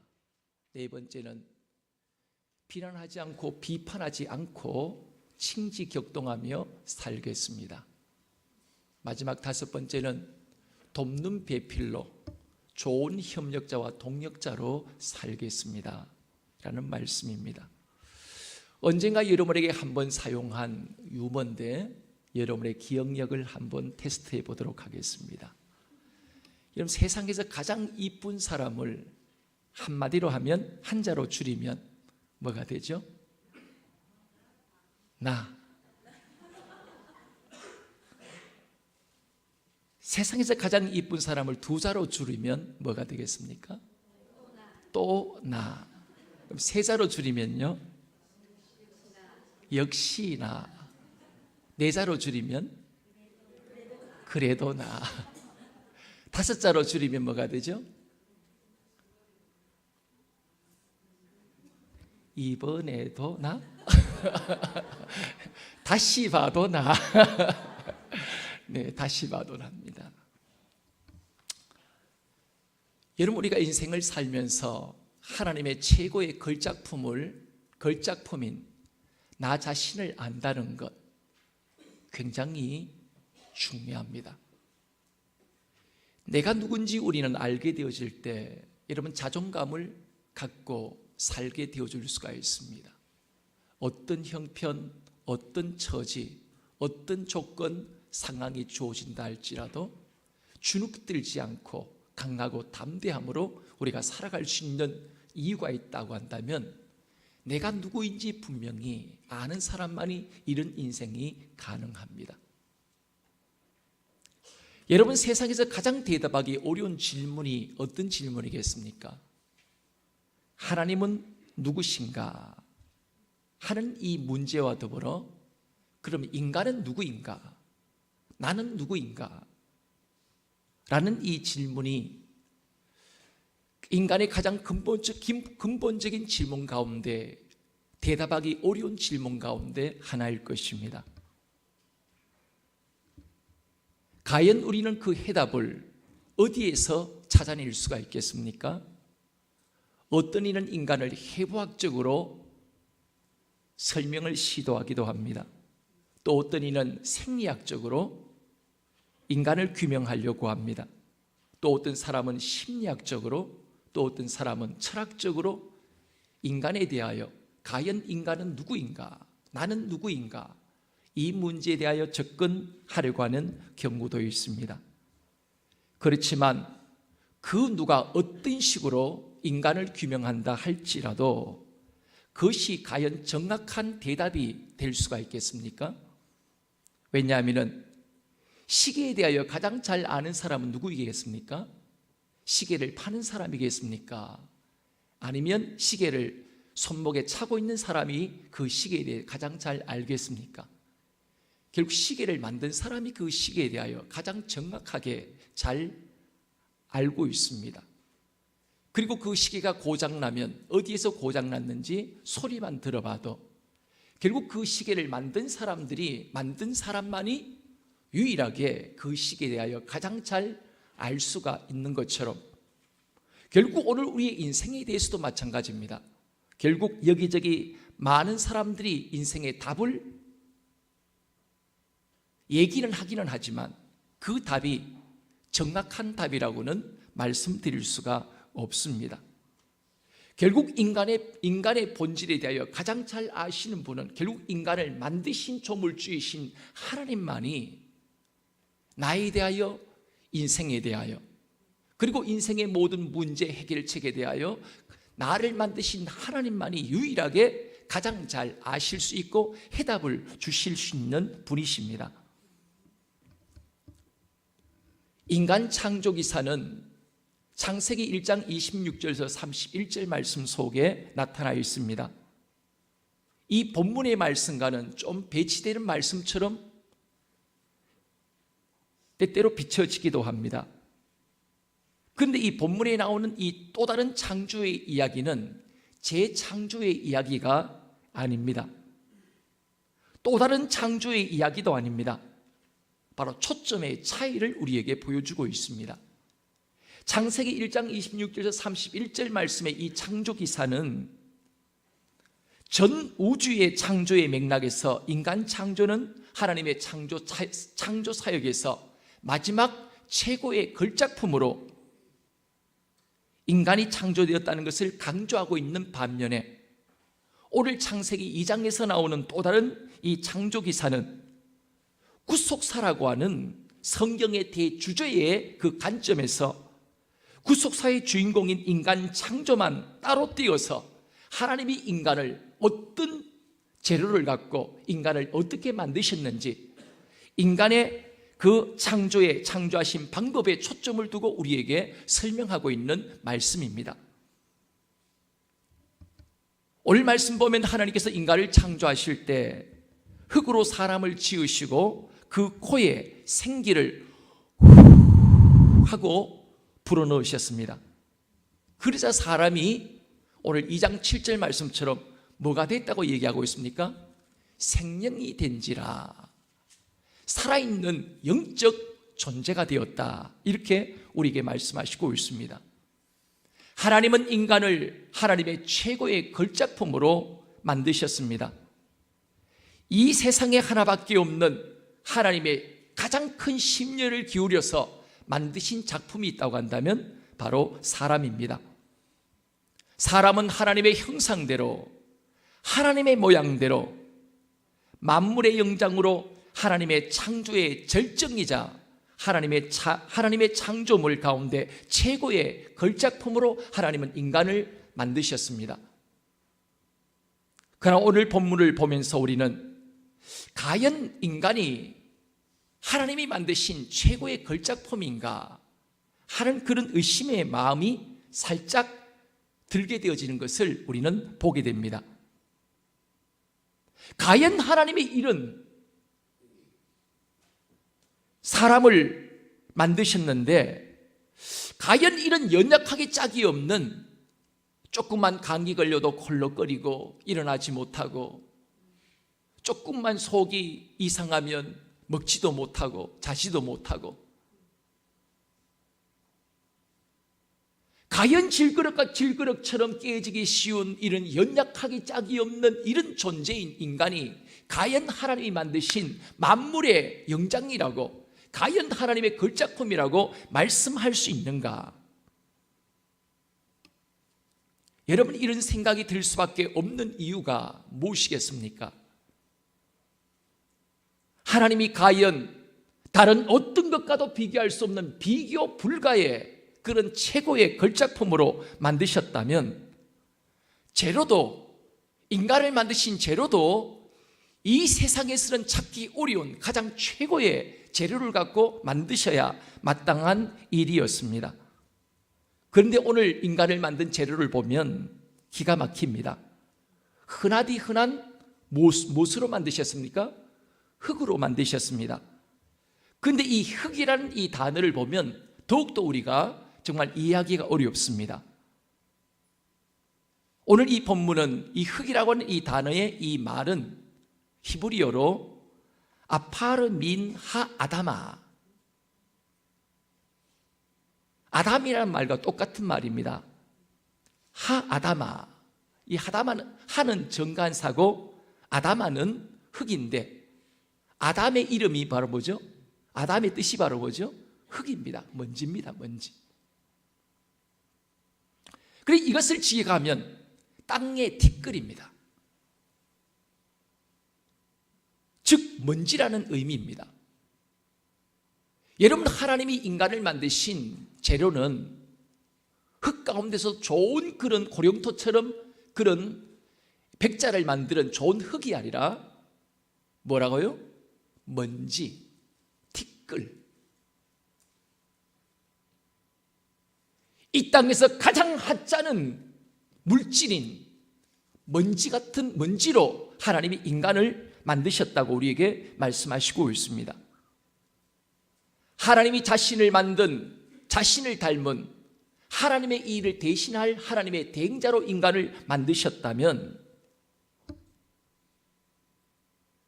네 번째는 비난하지 않고 비판하지 않고 칭지격동하며 살겠습니다. 마지막 다섯 번째는 돕는 배필로 좋은 협력자와 동력자로 살겠습니다 라는 말씀입니다. 언젠가 여러분에게 한번 사용한 유머인데 여러분의 기억력을 한번 테스트해 보도록 하겠습니다. 여러분, 세상에서 가장 이쁜 사람을 한마디로 하면, 한자로 줄이면 뭐가 되죠? 나. 세상에서 가장 이쁜 사람을 두 자로 줄이면 뭐가 되겠습니까? 또 나. 그럼 세 자로 줄이면요? 역시나. 네 자로 줄이면 그래도 나. 다섯 자로 줄이면 뭐가 되죠? 이번에도 나? 다시 봐도 나. 네, 다시 봐도 납니다. 여러분, 우리가 인생을 살면서 하나님의 최고의 걸작품인 나 자신을 안다는 것 굉장히 중요합니다. 내가 누군지 우리는 알게 되어질 때 여러분, 자존감을 갖고 살게 되어줄 수가 있습니다. 어떤 형편, 어떤 처지, 어떤 조건, 상황이 주어진다 할지라도 주눅들지 않고 강하고 담대함으로 우리가 살아갈 수 있는 이유가 있다고 한다면 내가 누구인지 분명히 아는 사람만이 이런 인생이 가능합니다. 여러분, 세상에서 가장 대답하기 어려운 질문이 어떤 질문이겠습니까? 하나님은 누구신가? 하는 이 문제와 더불어 그럼 인간은 누구인가? 나는 누구인가? 라는 이 질문이 인간의 가장 근본적인 질문 가운데, 대답하기 어려운 질문 가운데 하나일 것입니다. 과연 우리는 그 해답을 어디에서 찾아낼 수가 있겠습니까? 어떤 이는 인간을 해부학적으로 설명을 시도하기도 합니다. 또 어떤 이는 생리학적으로 인간을 규명하려고 합니다. 또 어떤 사람은 심리학적으로, 또 어떤 사람은 철학적으로 인간에 대하여 과연 인간은 누구인가? 나는 누구인가? 이 문제에 대하여 접근하려고 하는 경우도 있습니다. 그렇지만 그 누가 어떤 식으로 인간을 규명한다 할지라도 그것이 과연 정확한 대답이 될 수가 있겠습니까? 왜냐하면 시계에 대하여 가장 잘 아는 사람은 누구이겠습니까? 시계를 파는 사람이겠습니까? 아니면 시계를 손목에 차고 있는 사람이 그 시계에 대해 가장 잘 알겠습니까? 결국 시계를 만든 사람이 그 시계에 대하여 가장 정확하게 잘 알고 있습니다. 그리고 그 시계가 고장나면 어디에서 고장났는지 소리만 들어봐도 결국 그 시계를 만든 사람만이 유일하게 그 시계에 대하여 가장 잘 알 수가 있는 것처럼 결국 오늘 우리의 인생에 대해서도 마찬가지입니다. 결국 여기저기 많은 사람들이 인생의 답을 얘기는 하기는 하지만 그 답이 정확한 답이라고는 말씀드릴 수가 없습니다. 결국 인간의 본질에 대하여 가장 잘 아시는 분은 결국 인간을 만드신 조물주이신 하나님만이 나에 대하여, 인생에 대하여, 그리고 인생의 모든 문제 해결책에 대하여 나를 만드신 하나님만이 유일하게 가장 잘 아실 수 있고 해답을 주실 수 있는 분이십니다. 인간 창조기사는 창세기 1장 26절에서 31절 말씀 속에 나타나 있습니다. 이 본문의 말씀과는 좀 배치되는 말씀처럼 때때로 비춰지기도 합니다. 그런데 이 본문에 나오는 이 또 다른 창조의 이야기는 재창조의 이야기가 아닙니다. 또 다른 창조의 이야기도 아닙니다. 바로 초점의 차이를 우리에게 보여주고 있습니다. 창세기 1장 26절에서 31절 말씀의 이 창조기사는 전 우주의 창조의 맥락에서 인간 창조는 하나님의 창조 사역에서 마지막 최고의 걸작품으로 인간이 창조되었다는 것을 강조하고 있는 반면에 오늘 창세기 2장에서 나오는 또 다른 이 창조기사는 구속사라고 하는 성경의 대주제의 그 관점에서 구속사의 주인공인 인간 창조만 따로 띄어서 하나님이 인간을 어떤 재료를 갖고 인간을 어떻게 만드셨는지 인간의 그 창조하신 방법에 초점을 두고 우리에게 설명하고 있는 말씀입니다. 오늘 말씀 보면 하나님께서 인간을 창조하실 때 흙으로 사람을 지으시고 그 코에 생기를 하고 불어넣으셨습니다. 그러자 사람이 오늘 2장 7절 말씀처럼 뭐가 됐다고 얘기하고 있습니까? 생명이 된지라, 살아있는 영적 존재가 되었다, 이렇게 우리에게 말씀하시고 있습니다. 하나님은 인간을 하나님의 최고의 걸작품으로 만드셨습니다. 이 세상에 하나밖에 없는 하나님의 가장 큰 심려를 기울여서 만드신 작품이 있다고 한다면 바로 사람입니다. 사람은 하나님의 형상대로, 하나님의 모양대로, 만물의 영장으로 하나님의 창조의 절정이자 하나님의 창조물 가운데 최고의 걸작품으로 하나님은 인간을 만드셨습니다. 그러나 오늘 본문을 보면서 우리는 과연 인간이 하나님이 만드신 최고의 걸작품인가 하는 그런 의심의 마음이 살짝 들게 되어지는 것을 우리는 보게 됩니다. 과연 하나님의 이런 사람을 만드셨는데 과연 이런 연약하게 짝이 없는, 조금만 감기 걸려도 콜록거리고 일어나지 못하고, 조금만 속이 이상하면 먹지도 못하고 자지도 못하고, 과연 질그릇처럼 깨지기 쉬운 이런 연약하게 짝이 없는 이런 존재인 인간이 과연 하나님이 만드신 만물의 영장이라고, 과연 하나님의 걸작품이라고 말씀할 수 있는가? 여러분, 이런 생각이 들 수밖에 없는 이유가 무엇이겠습니까? 하나님이 과연 다른 어떤 것과도 비교할 수 없는 비교 불가의 그런 최고의 걸작품으로 만드셨다면, 재료도, 인간을 만드신 재료도 이 세상에서는 찾기 어려운 가장 최고의 재료를 갖고 만드셔야 마땅한 일이었습니다. 그런데 오늘 인간을 만든 재료를 보면 기가 막힙니다. 흔하디 흔한 무엇으로 만드셨습니까? 흙으로 만드셨습니다. 그런데 이 흙이라는 이 단어를 보면 더욱더 우리가 정말 이해하기가 어렵습니다. 오늘 이 본문은 이 흙이라고 하는 이 단어의 이 말은 히브리어로 아파르 민 하 아다마, 아담이라는 말과 똑같은 말입니다. 하 아다마, 이 하는 정관사고 아다마는 흙인데, 아담의 이름이 바로 뭐죠? 아담의 뜻이 바로 뭐죠? 흙입니다. 먼지입니다. 먼지. 그리고 이것을 지어가면 땅의 티끌입니다. 즉 먼지라는 의미입니다. 여러분, 하나님이 인간을 만드신 재료는 흙 가운데서 좋은 그런 고령토처럼 그런 백자를 만드는 좋은 흙이 아니라 뭐라고요? 먼지, 티끌. 이 땅에서 가장 하찮은 물질인 먼지 같은 먼지로 하나님이 인간을 만드셨다고 우리에게 말씀하시고 있습니다. 하나님이 자신을 닮은 하나님의 일을 대신할 하나님의 대행자로 인간을 만드셨다면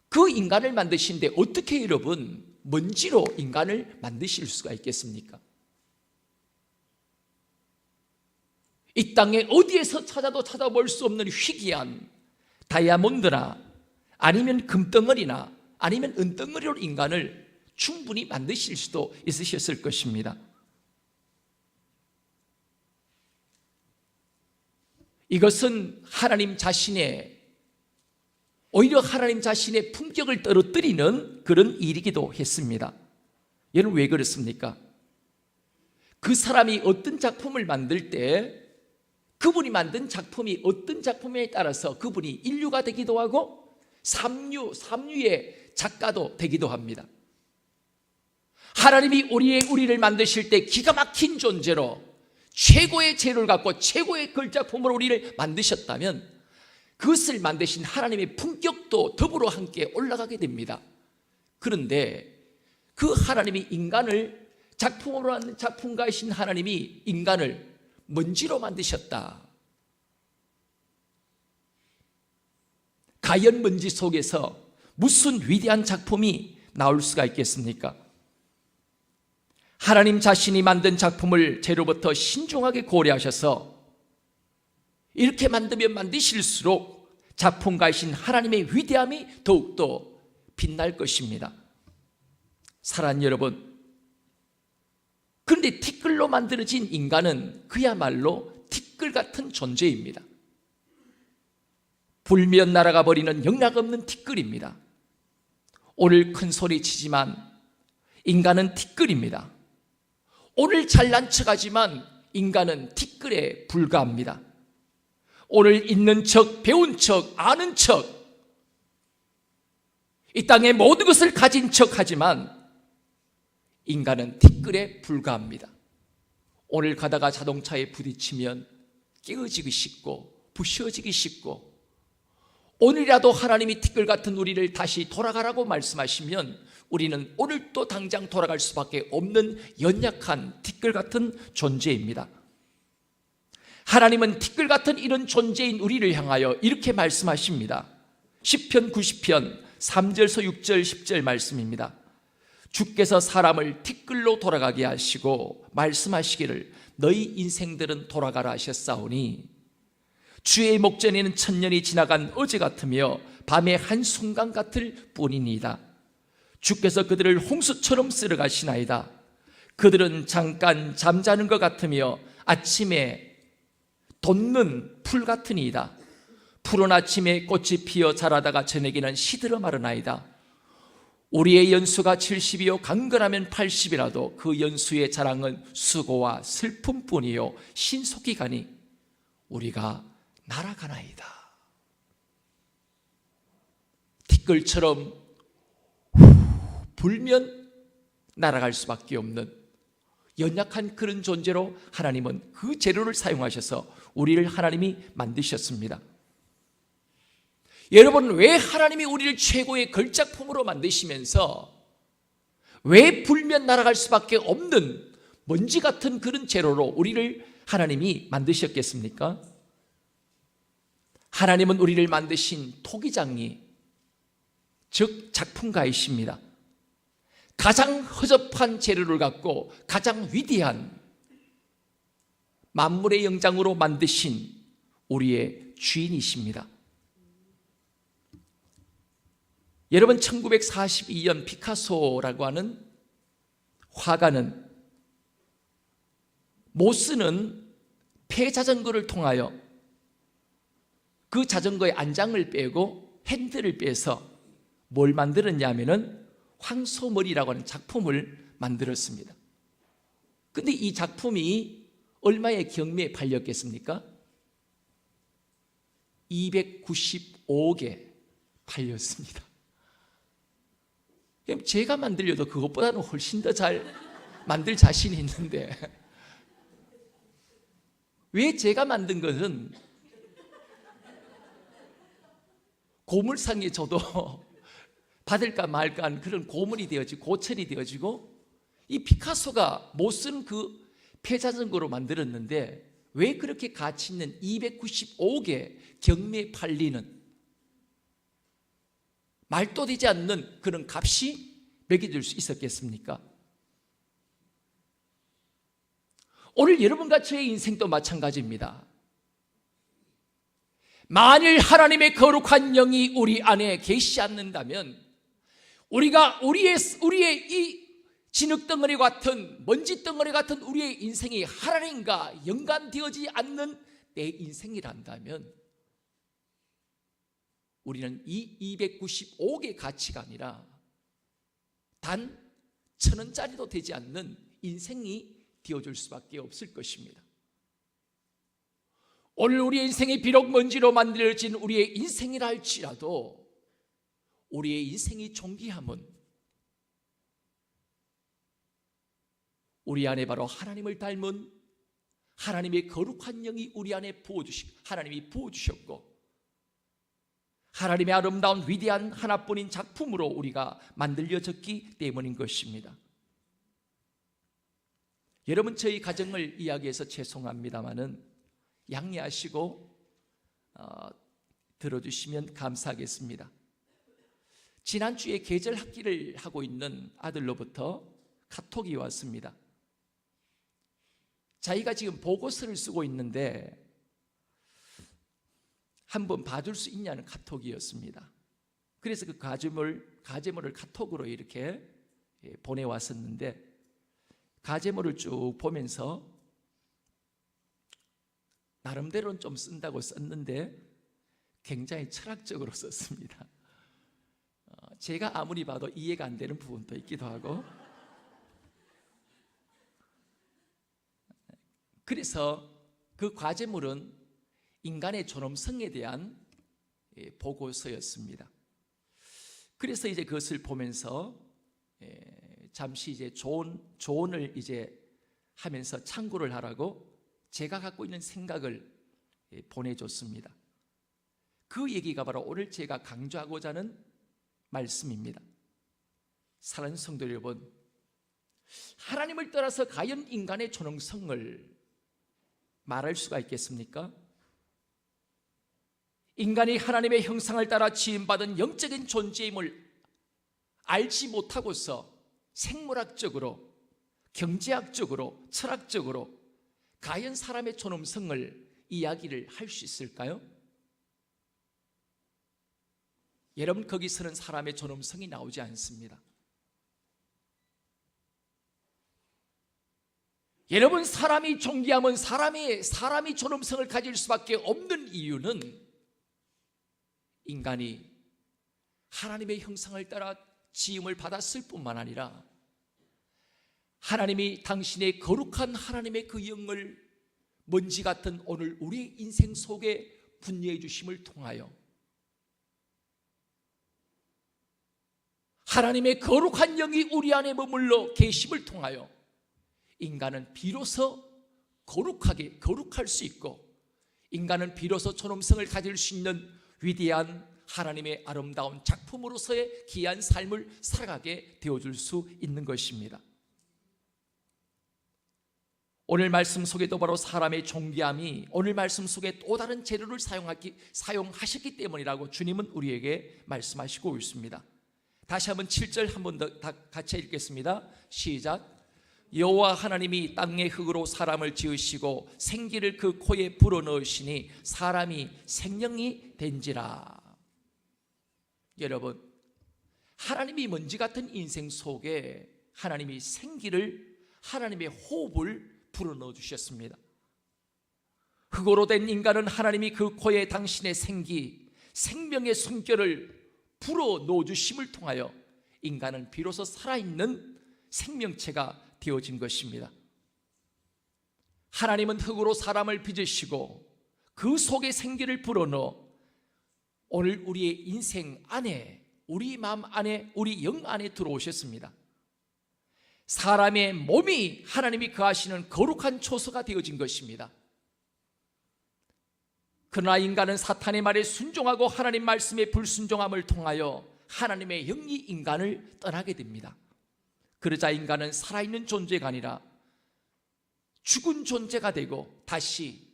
그 인간을 만드신데 어떻게 여러분 먼지로 인간을 만드실 수가 있겠습니까? 이 땅에 어디에서 찾아도 찾아볼 수 없는 희귀한 다이아몬드나 아니면 금덩어리나 아니면 은덩어리로 인간을 충분히 만드실 수도 있으셨을 것입니다. 이것은 하나님 자신의 오히려 하나님 자신의 품격을 떨어뜨리는 그런 일이기도 했습니다. 여러분 왜 그렇습니까? 그 사람이 어떤 작품을 만들 때 그분이 만든 작품이 어떤 작품에 따라서 그분이 인류가 되기도 하고 삼류의 작가도 되기도 합니다. 하나님이 우리를 만드실 때 기가 막힌 존재로 최고의 재료를 갖고 최고의 걸작품으로 우리를 만드셨다면 그것을 만드신 하나님의 품격도 더불어 함께 올라가게 됩니다. 그런데 그 하나님이 인간을 작품으로 하는 작품가이신 하나님이 인간을 먼지로 만드셨다. 가연 먼지 속에서 무슨 위대한 작품이 나올 수가 있겠습니까? 하나님 자신이 만든 작품을 재료부터 신중하게 고려하셔서 이렇게 만들면 만드실수록 작품가이신 하나님의 위대함이 더욱더 빛날 것입니다. 사랑하는 여러분, 그런데 티끌로 만들어진 인간은 그야말로 티끌 같은 존재입니다. 불면 날아가 버리는 영락 없는 티끌입니다. 오늘 큰 소리 치지만 인간은 티끌입니다. 오늘 잘난 척하지만 인간은 티끌에 불과합니다. 오늘 있는 척, 배운 척, 아는 척, 이 땅의 모든 것을 가진 척하지만 인간은 티끌에 불과합니다. 오늘 가다가 자동차에 부딪히면 깨어지기 쉽고 부셔지기 쉽고, 오늘이라도 하나님이 티끌 같은 우리를 다시 돌아가라고 말씀하시면 우리는 오늘 또 당장 돌아갈 수밖에 없는 연약한 티끌 같은 존재입니다. 하나님은 티끌 같은 이런 존재인 우리를 향하여 이렇게 말씀하십니다. 시편 90편 3절에서 6절 10절 말씀입니다. 주께서 사람을 티끌로 돌아가게 하시고 말씀하시기를 너희 인생들은 돌아가라 하셨사오니 주의 목전에는 천년이 지나간 어제 같으며 밤의 한순간 같을 뿐이니이다. 주께서 그들을 홍수처럼 쓸어가시나이다. 그들은 잠깐 잠자는 것 같으며 아침에 돋는 풀 같으니이다. 푸른 아침에 꽃이 피어 자라다가 저녁에는 시들어 마르나이다. 우리의 연수가 70이요 강건하면 80이라도 그 연수의 자랑은 수고와 슬픔뿐이요 신속히 가니 우리가 날아가나이다. 티끌처럼 불면 날아갈 수밖에 없는 연약한 그런 존재로 하나님은 그 재료를 사용하셔서 우리를 하나님이 만드셨습니다. 여러분, 왜 하나님이 우리를 최고의 걸작품으로 만드시면서 왜 불면 날아갈 수밖에 없는 먼지 같은 그런 재료로 우리를 하나님이 만드셨겠습니까? 하나님은 우리를 만드신 토기장이 즉 작품가이십니다. 가장 허접한 재료를 갖고 가장 위대한 만물의 영장으로 만드신 우리의 주인이십니다. 여러분, 1942년 피카소라고 하는 화가는 못 쓰는 폐자전거를 통하여 그 자전거의 안장을 빼고 핸들을 빼서 뭘 만들었냐면은 황소머리라고 하는 작품을 만들었습니다. 근데 이 작품이 얼마의 경매에 팔렸겠습니까? 295억에 팔렸습니다. 제가 만들려도 그것보다는 훨씬 더 잘 만들 자신이 있는데 왜 제가 만든 것은 고물상에 저도 받을까 말까 하는 그런 고물이 되어지고 고철이 되어지고, 이 피카소가 못 쓴 그 폐자전거로 만들었는데 왜 그렇게 가치 있는 295개 경매에 팔리는 말도 되지 않는 그런 값이 매겨질 수 있었겠습니까? 오늘 여러분과 저의 인생도 마찬가지입니다. 만일 하나님의 거룩한 영이 우리 안에 계시지 않는다면 우리가 우리의 이 진흙덩어리 같은 먼지 덩어리 같은 우리의 인생이 하나님과 연관되어지지 않는 내 인생이란다면 우리는 이 295개 가치가 아니라 단 1,000원짜리도 되지 않는 인생이 되어줄 수밖에 없을 것입니다. 오늘 우리의 인생이 비록 먼지로 만들어진 우리의 인생이라 할지라도 우리의 인생이 존귀함은 우리 안에 바로 하나님을 닮은 하나님의 거룩한 영이 우리 안에 하나님이 부어주셨고 하나님의 아름다운 위대한 하나뿐인 작품으로 우리가 만들어졌기 때문인 것입니다. 여러분, 저희 가정을 이야기해서 죄송합니다마는 양해하시고 들어주시면 감사하겠습니다. 지난주에 계절 학기를 하고 있는 아들로부터 카톡이 왔습니다. 자기가 지금 보고서를 쓰고 있는데 한번 봐줄 수 있냐는 카톡이었습니다. 그래서 그 과제물을 카톡으로 이렇게 보내왔었는데 과제물을 쭉 보면서 나름대로는 좀 쓴다고 썼는데 굉장히 철학적으로 썼습니다. 제가 아무리 봐도 이해가 안 되는 부분도 있기도 하고, 그래서 그 과제물은 인간의 존엄성에 대한 보고서였습니다. 그래서 이제 그것을 보면서 잠시 이제 조언을 이제 하면서 참고를 하라고 제가 갖고 있는 생각을 보내줬습니다. 그 얘기가 바로 오늘 제가 강조하고자 하는 말씀입니다. 사랑하는 성도 여러분, 하나님을 떠나서 과연 인간의 존엄성을 말할 수가 있겠습니까? 인간이 하나님의 형상을 따라 지음받은 영적인 존재임을 알지 못하고서 생물학적으로, 경제학적으로, 철학적으로 과연 사람의 존엄성을 이야기를 할 수 있을까요? 여러분, 거기서는 사람의 존엄성이 나오지 않습니다. 여러분, 사람이 존귀하면 사람이 존엄성을 가질 수밖에 없는 이유는 인간이 하나님의 형상을 따라 지음을 받았을 뿐만 아니라 하나님이 당신의 거룩한 하나님의 그 영을 먼지 같은 오늘 우리의 인생 속에 분리해 주심을 통하여 하나님의 거룩한 영이 우리 안에 머물러 계심을 통하여 인간은 비로소 거룩할 수 있고 인간은 비로소 존엄성을 가질 수 있는 위대한 하나님의 아름다운 작품으로서의 귀한 삶을 살아가게 되어줄 수 있는 것입니다. 오늘 말씀 속에도 바로 사람의 존귀함이 오늘 말씀 속에 또 다른 재료를 사용하셨기 때문이라고 주님은 우리에게 말씀하시고 있습니다. 다시 한번 7절 한 번 더 같이 읽겠습니다. 시작. 여호와 하나님이 땅의 흙으로 사람을 지으시고 생기를 그 코에 불어넣으시니 사람이 생명이 된지라. 여러분, 하나님이 먼지 같은 인생 속에 하나님이 생기를, 하나님의 호흡을 불어넣어 주셨습니다. 흙으로 된 인간은 하나님이 그 코에 당신의 생명의 숨결을 불어넣어 주심을 통하여 인간은 비로소 살아있는 생명체가 되어진 것입니다. 하나님은 흙으로 사람을 빚으시고 그 속에 생기를 불어넣어 오늘 우리의 인생 안에, 우리 마음 안에, 우리 영 안에 들어오셨습니다. 사람의 몸이 하나님이 거하시는 거룩한 초소가 되어진 것입니다. 그러나 인간은 사탄의 말에 순종하고 하나님 말씀의 불순종함을 통하여 하나님의 영이 인간을 떠나게 됩니다. 그러자 인간은 살아있는 존재가 아니라 죽은 존재가 되고 다시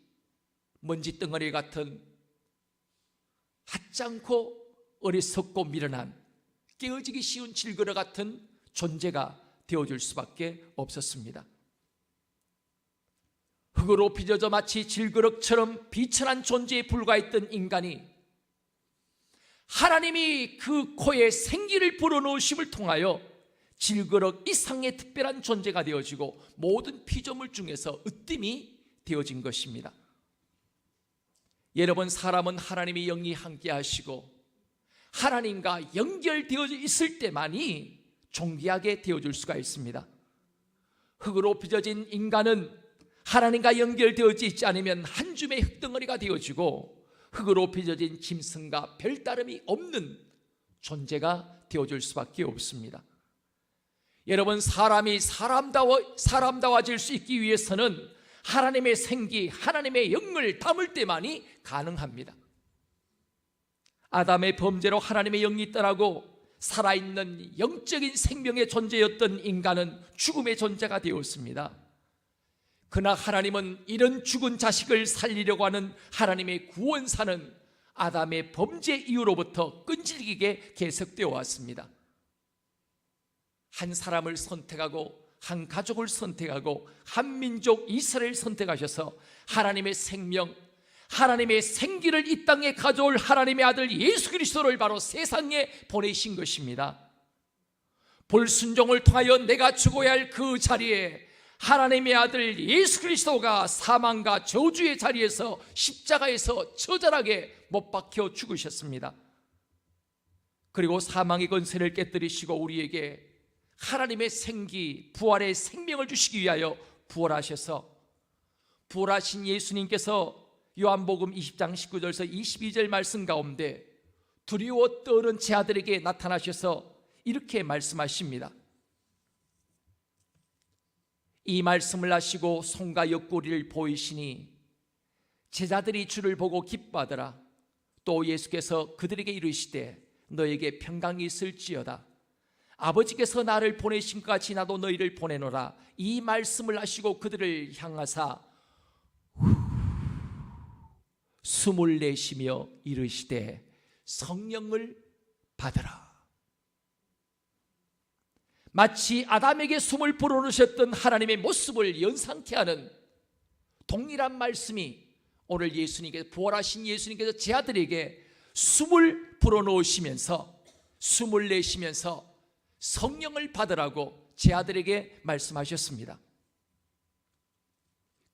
먼지 덩어리 같은 하찮고 어리석고 미련한 깨어지기 쉬운 질그릇 같은 존재가 되어줄 수밖에 없었습니다. 흙으로 빚어져 마치 질그릇처럼 비천한 존재에 불과했던 인간이 하나님이 그 코에 생기를 불어넣으심을 통하여 질그릇 이상의 특별한 존재가 되어지고 모든 피조물 중에서 으뜸이 되어진 것입니다. 여러분, 사람은 하나님의 영이 함께 하시고 하나님과 연결되어 있을 때만이 존귀하게 되어줄 수가 있습니다. 흙으로 빚어진 인간은 하나님과 연결되어져 있지 않으면 한 줌의 흙덩어리가 되어지고 흙으로 빚어진 짐승과 별다름이 없는 존재가 되어줄 수밖에 없습니다. 여러분, 사람이 사람다워질 수 있기 위해서는 하나님의 생기, 하나님의 영을 담을 때만이 가능합니다. 아담의 범죄로 하나님의 영이 떠나고 살아있는 영적인 생명의 존재였던 인간은 죽음의 존재가 되었습니다. 그러나 하나님은 이런 죽은 자식을 살리려고 하는 하나님의 구원사는 아담의 범죄 이후로부터 끈질기게 계속되어 왔습니다. 한 사람을 선택하고 한 가족을 선택하고 한 민족 이스라엘을 선택하셔서 하나님의 생명, 하나님의 생기를 이 땅에 가져올 하나님의 아들 예수 그리스도를 바로 세상에 보내신 것입니다. 불순종을 통하여 내가 죽어야 할 그 자리에 하나님의 아들 예수 그리스도가 사망과 저주의 자리에서 십자가에서 처절하게 못 박혀 죽으셨습니다. 그리고 사망의 권세를 깨뜨리시고 우리에게 하나님의 생기, 부활의 생명을 주시기 위하여 부활하셔서 부활하신 예수님께서 요한복음 20장 19절에서 22절 말씀 가운데 두려워 떠오른 제 아들에게 나타나셔서 이렇게 말씀하십니다. 이 말씀을 하시고 손과 옆구리를 보이시니 제자들이 주를 보고 기뻐하더라. 또 예수께서 그들에게 이르시되 너에게 평강이 있을지어다. 아버지께서 나를 보내신 것 같이 나도 너희를 보내노라. 이 말씀을 하시고 그들을 향하사 숨을 내쉬며 이르시되 성령을 받으라. 마치 아담에게 숨을 불어넣으셨던 하나님의 모습을 연상케 하는 동일한 말씀이 오늘 예수님께서, 부활하신 예수님께서 제 아들에게 숨을 불어넣으시면서 숨을 내쉬면서 성령을 받으라고 제 아들에게 말씀하셨습니다.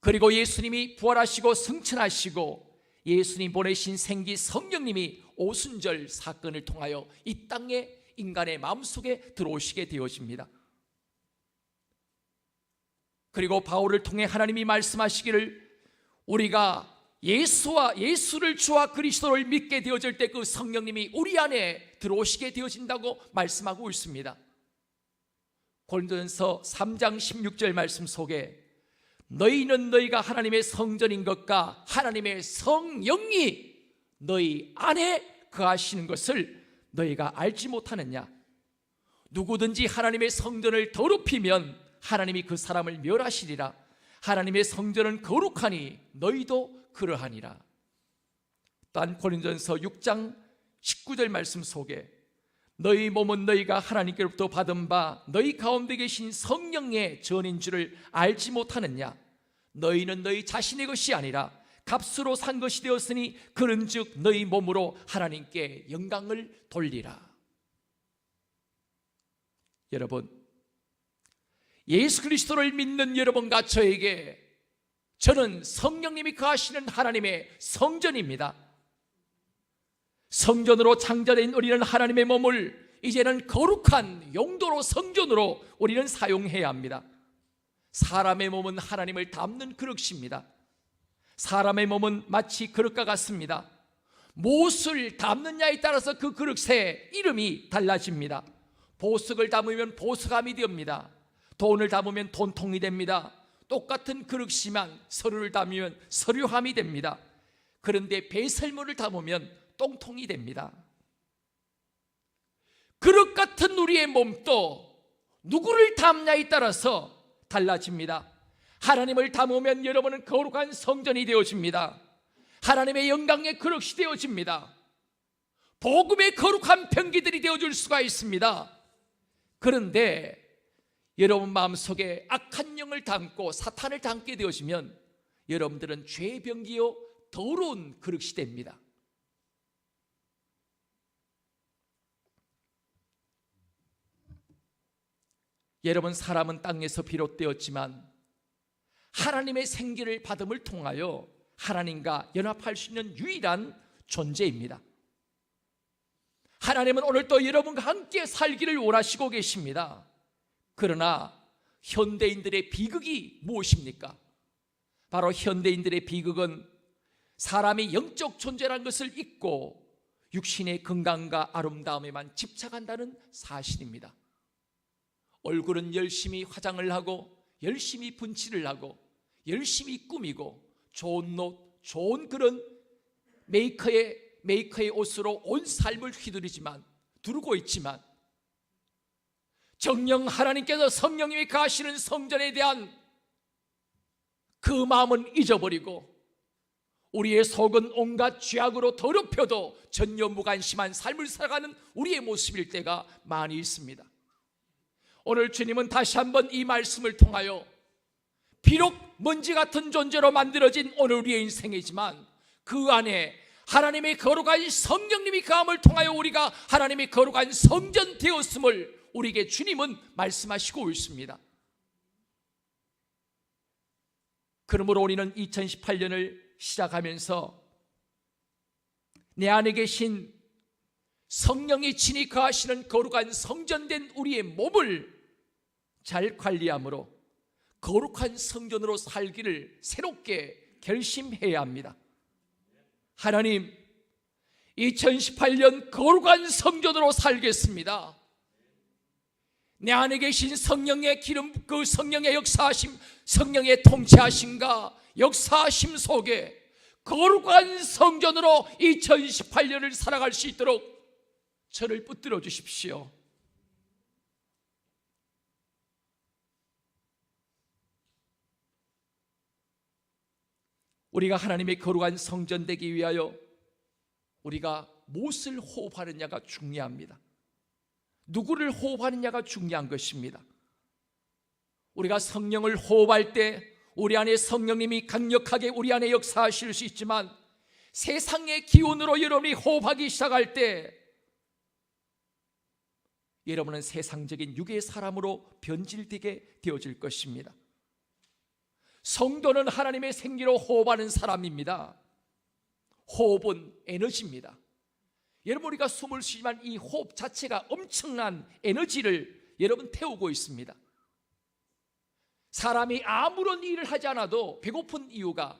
그리고 예수님이 부활하시고 승천하시고 예수님 보내신 생기 성령님이 오순절 사건을 통하여 이 땅에 인간의 마음속에 들어오시게 되어집니다. 그리고 바울을 통해 하나님이 말씀하시기를 우리가 예수를 주와 그리스도를 믿게 되어질 때 그 성령님이 우리 안에 들어오시게 되어진다고 말씀하고 있습니다. 고린도전서 3장 16절 말씀 속에 너희는 너희가 하나님의 성전인 것과 하나님의 성령이 너희 안에 거하시는 것을 너희가 알지 못하느냐. 누구든지 하나님의 성전을 더럽히면 하나님이 그 사람을 멸하시리라. 하나님의 성전은 거룩하니 너희도 그러하니라. 또한 고린도전서 6장 19절 말씀 속에 너희 몸은 너희가 하나님께로부터 받은 바 너희 가운데 계신 성령의 전인 줄을 알지 못하느냐. 너희는 너희 자신의 것이 아니라 값으로 산 것이 되었으니 그런즉 너희 몸으로 하나님께 영광을 돌리라. 여러분, 예수 그리스도를 믿는 여러분과 저는 성령님이 거하시는 하나님의 성전입니다. 성전으로 창조된 우리는 하나님의 몸을 이제는 거룩한 용도로 성전으로 우리는 사용해야 합니다. 사람의 몸은 하나님을 담는 그릇입니다. 사람의 몸은 마치 그릇과 같습니다. 무엇을 담느냐에 따라서 그 그릇의 이름이 달라집니다. 보석을 담으면 보석함이 됩니다. 돈을 담으면 돈통이 됩니다. 똑같은 그릇이지만 서류를 담으면 서류함이 됩니다. 그런데 배설물을 담으면 똥통이 됩니다. 그릇 같은 우리의 몸도 누구를 담냐에 따라서 달라집니다. 하나님을 담으면 여러분은 거룩한 성전이 되어집니다. 하나님의 영광의 그릇이 되어집니다. 복음의 거룩한 병기들이 되어줄 수가 있습니다. 그런데 여러분 마음속에 악한 영을 담고 사탄을 담게 되어지면 여러분들은 죄의 병기요 더러운 그릇이 됩니다. 여러분, 사람은 땅에서 비롯되었지만 하나님의 생기를 받음을 통하여 하나님과 연합할 수 있는 유일한 존재입니다. 하나님은 오늘도 여러분과 함께 살기를 원하시고 계십니다. 그러나 현대인들의 비극이 무엇입니까? 바로 현대인들의 비극은 사람이 영적 존재라는 것을 잊고 육신의 건강과 아름다움에만 집착한다는 사실입니다. 얼굴은 열심히 화장을 하고 열심히 분칠을 하고 열심히 꾸미고 좋은 옷, 좋은 그런 메이커의 옷으로 온 삶을 두르고 있지만 정녕 하나님께서 성령님이 가시는 성전에 대한 그 마음은 잊어버리고 우리의 속은 온갖 죄악으로 더럽혀도 전혀 무관심한 삶을 살아가는 우리의 모습일 때가 많이 있습니다. 오늘 주님은 다시 한번 이 말씀을 통하여 비록 먼지 같은 존재로 만들어진 오늘 우리의 인생이지만 그 안에 하나님의 거룩한 성령님이 감을 통하여 우리가 하나님의 거룩한 성전 되었음을 우리에게 주님은 말씀하시고 있습니다. 그러므로 우리는 2018년을 시작하면서 내 안에 계신 성령이 친히 거하시는 거룩한 성전된 우리의 몸을 잘 관리함으로 거룩한 성전으로 살기를 새롭게 결심해야 합니다. 하나님, 2018년 거룩한 성전으로 살겠습니다. 내 안에 계신 성령의 기름, 그 성령의 역사하심, 성령의 통치하심과 역사하심 속에 거룩한 성전으로 2018년을 살아갈 수 있도록 저를 붙들어 주십시오. 우리가 하나님의 거룩한 성전 되기 위하여 우리가 무엇을 호흡하느냐가 중요합니다. 누구를 호흡하느냐가 중요한 것입니다. 우리가 성령을 호흡할 때 우리 안에 성령님이 강력하게 우리 안에 역사하실 수 있지만 세상의 기운으로 여러분이 호흡하기 시작할 때 여러분은 세상적인 육의 사람으로 변질되게 되어질 것입니다. 성도는 하나님의 생기로 호흡하는 사람입니다. 호흡은 에너지입니다. 여러분, 우리가 숨을 쉬지만 이 호흡 자체가 엄청난 에너지를 여러분 태우고 있습니다. 사람이 아무런 일을 하지 않아도 배고픈 이유가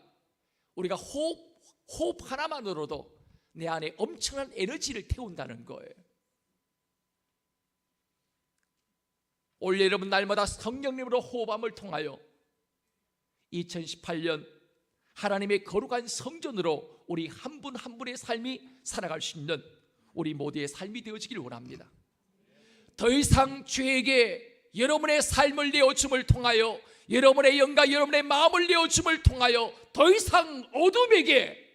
우리가 호흡 하나만으로도 내 안에 엄청난 에너지를 태운다는 거예요. 올 여러분 날마다 성령님으로 호흡함을 통하여 2018년 하나님의 거룩한 성전으로 우리 한 분 한 분의 삶이 살아갈 수 있는 우리 모두의 삶이 되어지길 원합니다. 더 이상 죄에게 여러분의 삶을 내어줌을 통하여 여러분의 영과 여러분의 마음을 내어줌을 통하여 더 이상 어둠에게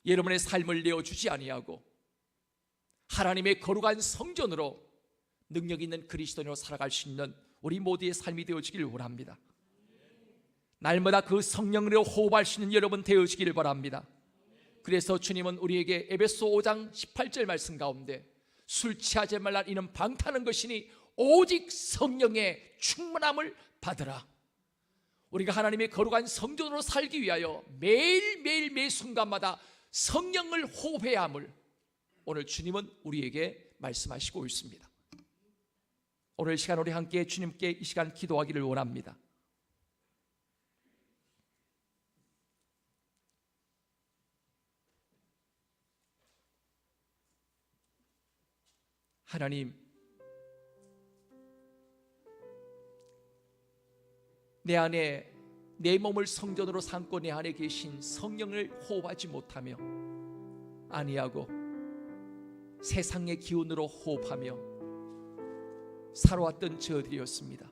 여러분의 삶을 내어주지 아니하고 하나님의 거룩한 성전으로 능력 있는 그리스도인으로 살아갈 수 있는 우리 모두의 삶이 되어지길 원합니다. 날마다 그 성령으로 호흡할 수 있는 여러분 되어지기를 바랍니다. 그래서 주님은 우리에게 에베소 5장 18절 말씀 가운데 술 취하지 말라, 이는 방탕한 것이니 오직 성령의 충만함을 받으라. 우리가 하나님의 거룩한 성전으로 살기 위하여 매일매일 매 순간마다 성령을 호흡해야 함을 오늘 주님은 우리에게 말씀하시고 있습니다. 오늘 시간 우리 함께 주님께 이 시간 기도하기를 원합니다. 하나님, 내 안에 내 몸을 성전으로 삼고 내 안에 계신 성령을 호흡하지 못하며 아니하고 세상의 기운으로 호흡하며 살아왔던 저들이었습니다.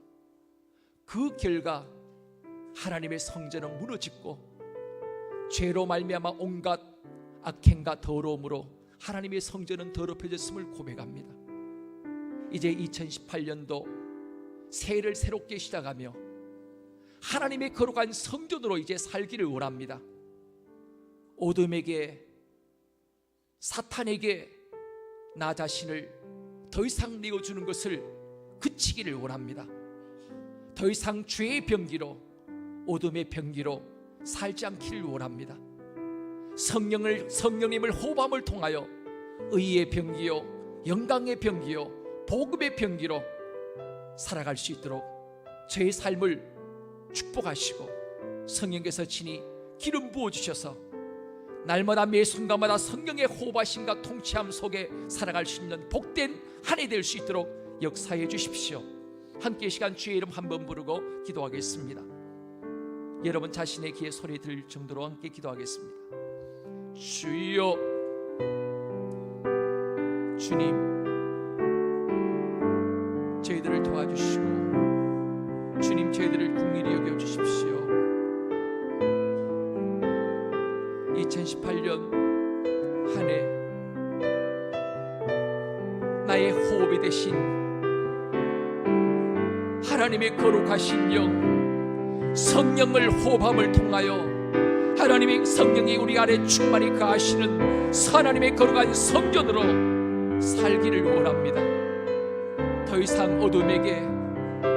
그 결과 하나님의 성전은 무너졌고 죄로 말미암아 온갖 악행과 더러움으로 하나님의 성전은 더럽혀졌음을 고백합니다. 이제 2018년도 새해를 새롭게 시작하며 하나님의 거룩한 성전으로 이제 살기를 원합니다. 어둠에게, 사탄에게 나 자신을 더 이상 내어주는 것을 그치기를 원합니다. 더 이상 죄의 병기로, 어둠의 병기로 살지 않기를 원합니다. 성령님을 호흡함을 통하여 의의 병기요, 영광의 병기요, 복음의 병기로 살아갈 수 있도록 저의 삶을 축복하시고 성령께서 친히 기름 부어주셔서 날마다 매 순간마다 성령의 호흡하심과 통치함 속에 살아갈 수 있는 복된 한 해 될 수 있도록 역사해 주십시오. 함께 시간 주의 이름 한번 부르고 기도하겠습니다. 여러분 자신의 귀에 소리 들 정도로 함께 기도하겠습니다. 주여, 주님, 저희들을 도와주시고 주님 저희들을 긍휼히 여겨주십시오. 2018년 한 해 나의 호흡이 되신 하나님의 거룩하신 영 성령을 호흡함을 통하여 하나님의 성령이 우리 안에 충만히 거하시는 하나님의 거룩한 성전으로 살기를 원합니다. 더 이상 어둠에게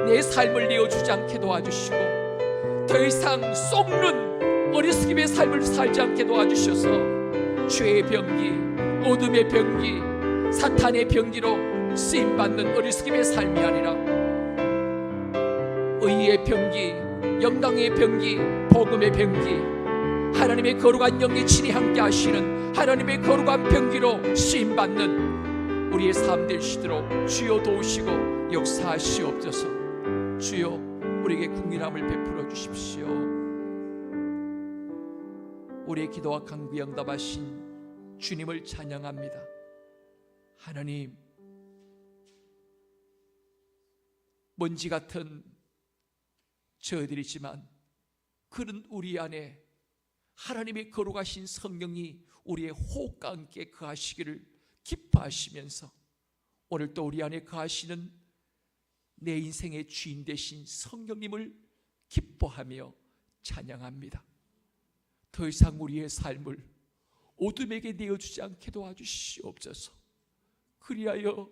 내 삶을 내어주지 않게 도와주시고 더 이상 썩는 어리석임의 삶을 살지 않게 도와주셔서 죄의 병기, 어둠의 병기, 사탄의 병기로 쓰임받는 어리석임의 삶이 아니라 의의 병기, 영광의 병기, 복음의 병기, 하나님의 거룩한 영이 친히 함께 하시는 하나님의 거룩한 병기로 쓰임받는 우리의 삶 되시도록 주여 도우시고 역사하시옵소서. 주여 우리에게 긍휼함을 베풀어 주십시오. 우리의 기도와 간구에 응답하신 주님을 찬양합니다. 하나님, 먼지 같은 저희들이지만 그런 우리 안에 하나님의 거룩하신 성령이 우리의 호흡과 함께 거하시기를 기뻐하시면서 오늘 또 우리 안에 거하시는 내 인생의 주인 되신 성령님을 기뻐하며 찬양합니다. 더 이상 우리의 삶을 어둠에게 내어주지 않게 도와주시옵소서. 그리하여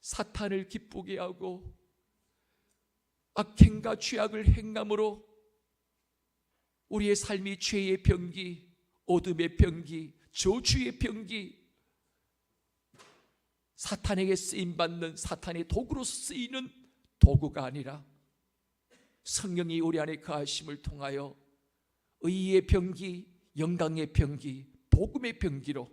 사탄을 기쁘게 하고 악행과 죄악을 행함으로 우리의 삶이 죄의 병기, 어둠의 병기, 저주의 병기, 사탄에게 쓰임받는 사탄의 도구로 쓰이는 도구가 아니라 성령이 우리 안에 거하심을 통하여 의의 병기, 영광의 병기, 복음의 병기로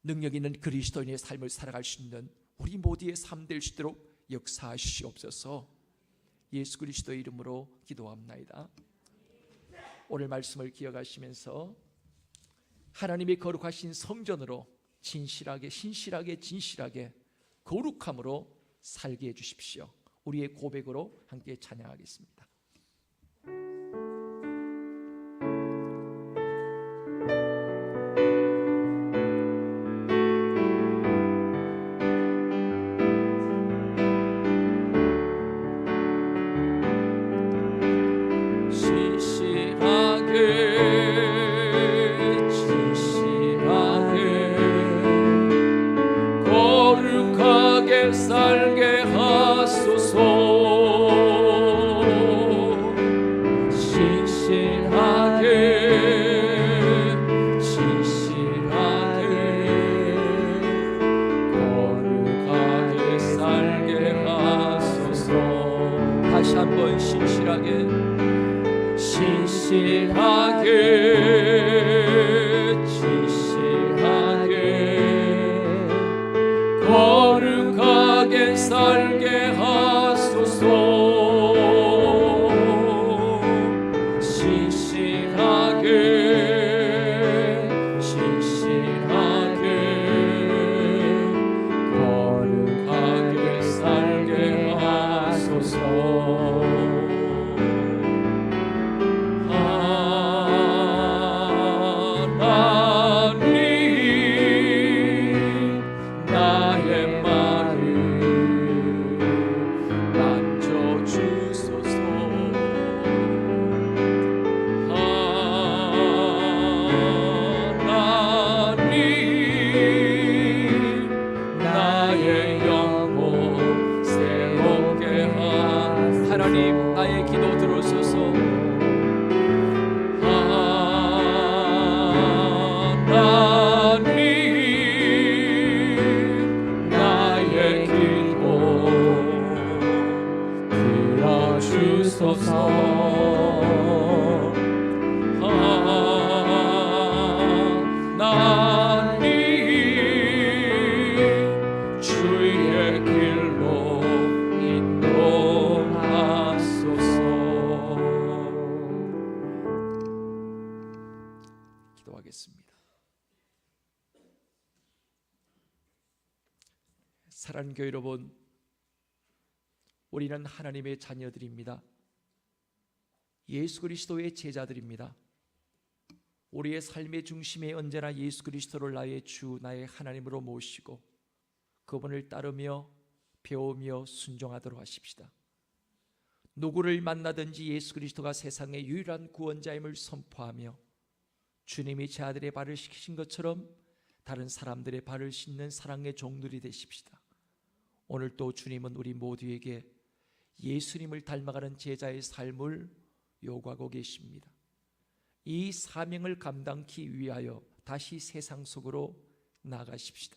능력 있는 그리스도인의 삶을 살아갈 수 있는 우리 모두의 삶 될 수 있도록 역사하시옵소서. 예수 그리스도의 이름으로 기도합나이다. 오늘 말씀을 기억하시면서 하나님의 거룩하신 성전으로 진실하게, 신실하게, 진실하게 거룩함으로 살게 해주십시오. 우리의 고백으로 함께 찬양하겠습니다. 살게 하소서. 진실하게, 진실하게 거룩하게 살게 하소서. 다시 한번 신실하게, 신실하게, 진실하게 거룩하게 살게 하소서. 신실하게, 신실하게 거룩하게 기도하겠습니다. 사랑하는 교회 여러분, 우리는 하나님의 자녀들입니다. 예수 그리스도의 제자들입니다. 우리의 삶의 중심에 언제나 예수 그리스도를 나의 주, 나의 하나님으로 모시고 그분을 따르며 배우며 순종하도록 하십시다. 누구를 만나든지 예수 그리스도가 세상의 유일한 구원자임을 선포하며 주님이 제 아들의 발을 씻기신 것처럼 다른 사람들의 발을 씻는 사랑의 종들이 되십시다. 오늘 또 주님은 우리 모두에게 예수님을 닮아가는 제자의 삶을 요구하고 계십니다. 이 사명을 감당하기 위하여 다시 세상 속으로 나가십시다.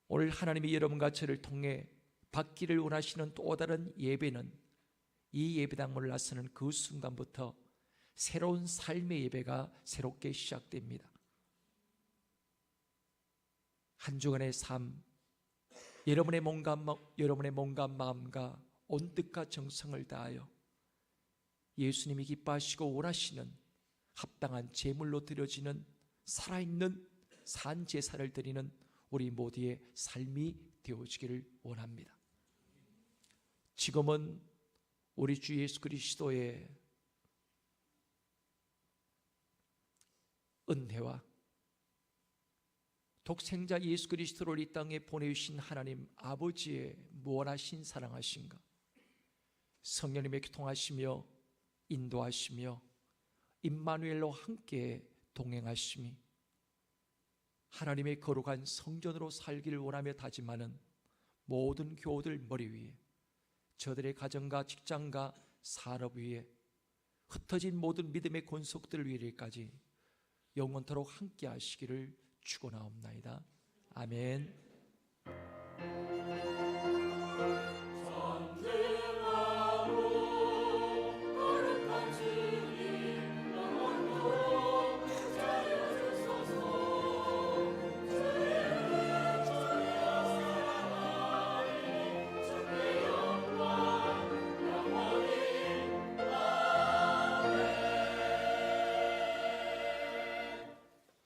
오늘 하나님이 여러분과 저를 통해 받기를 원하시는 또 다른 예배는 이 예배당문을 나서는 그 순간부터 새로운 삶의 예배가 새롭게 시작됩니다. 한 주간의 삶, 여러분의 몸과 마음과 온 뜻과 정성을 다하여 예수님이 기뻐하시고 원하시는 합당한 제물로 드려지는 살아있는 산 제사를 드리는 우리 모두의 삶이 되어지기를 원합니다. 지금은 우리 주 예수 그리스도의 은혜와 독생자 예수 그리스도를 이 땅에 보내주신 하나님 아버지의 무한하신 사랑하심과 성령님의 교통하시며 인도하시며 임마누엘로 함께 동행하심이 하나님의 거룩한 성전으로 살기를 원하며 다짐하는 모든 교우들 머리 위에, 저들의 가정과 직장과 산업 위에, 흩어진 모든 믿음의 권속들 위에까지 영원토록 함께 하시기를 축원하옵나이다. 아멘.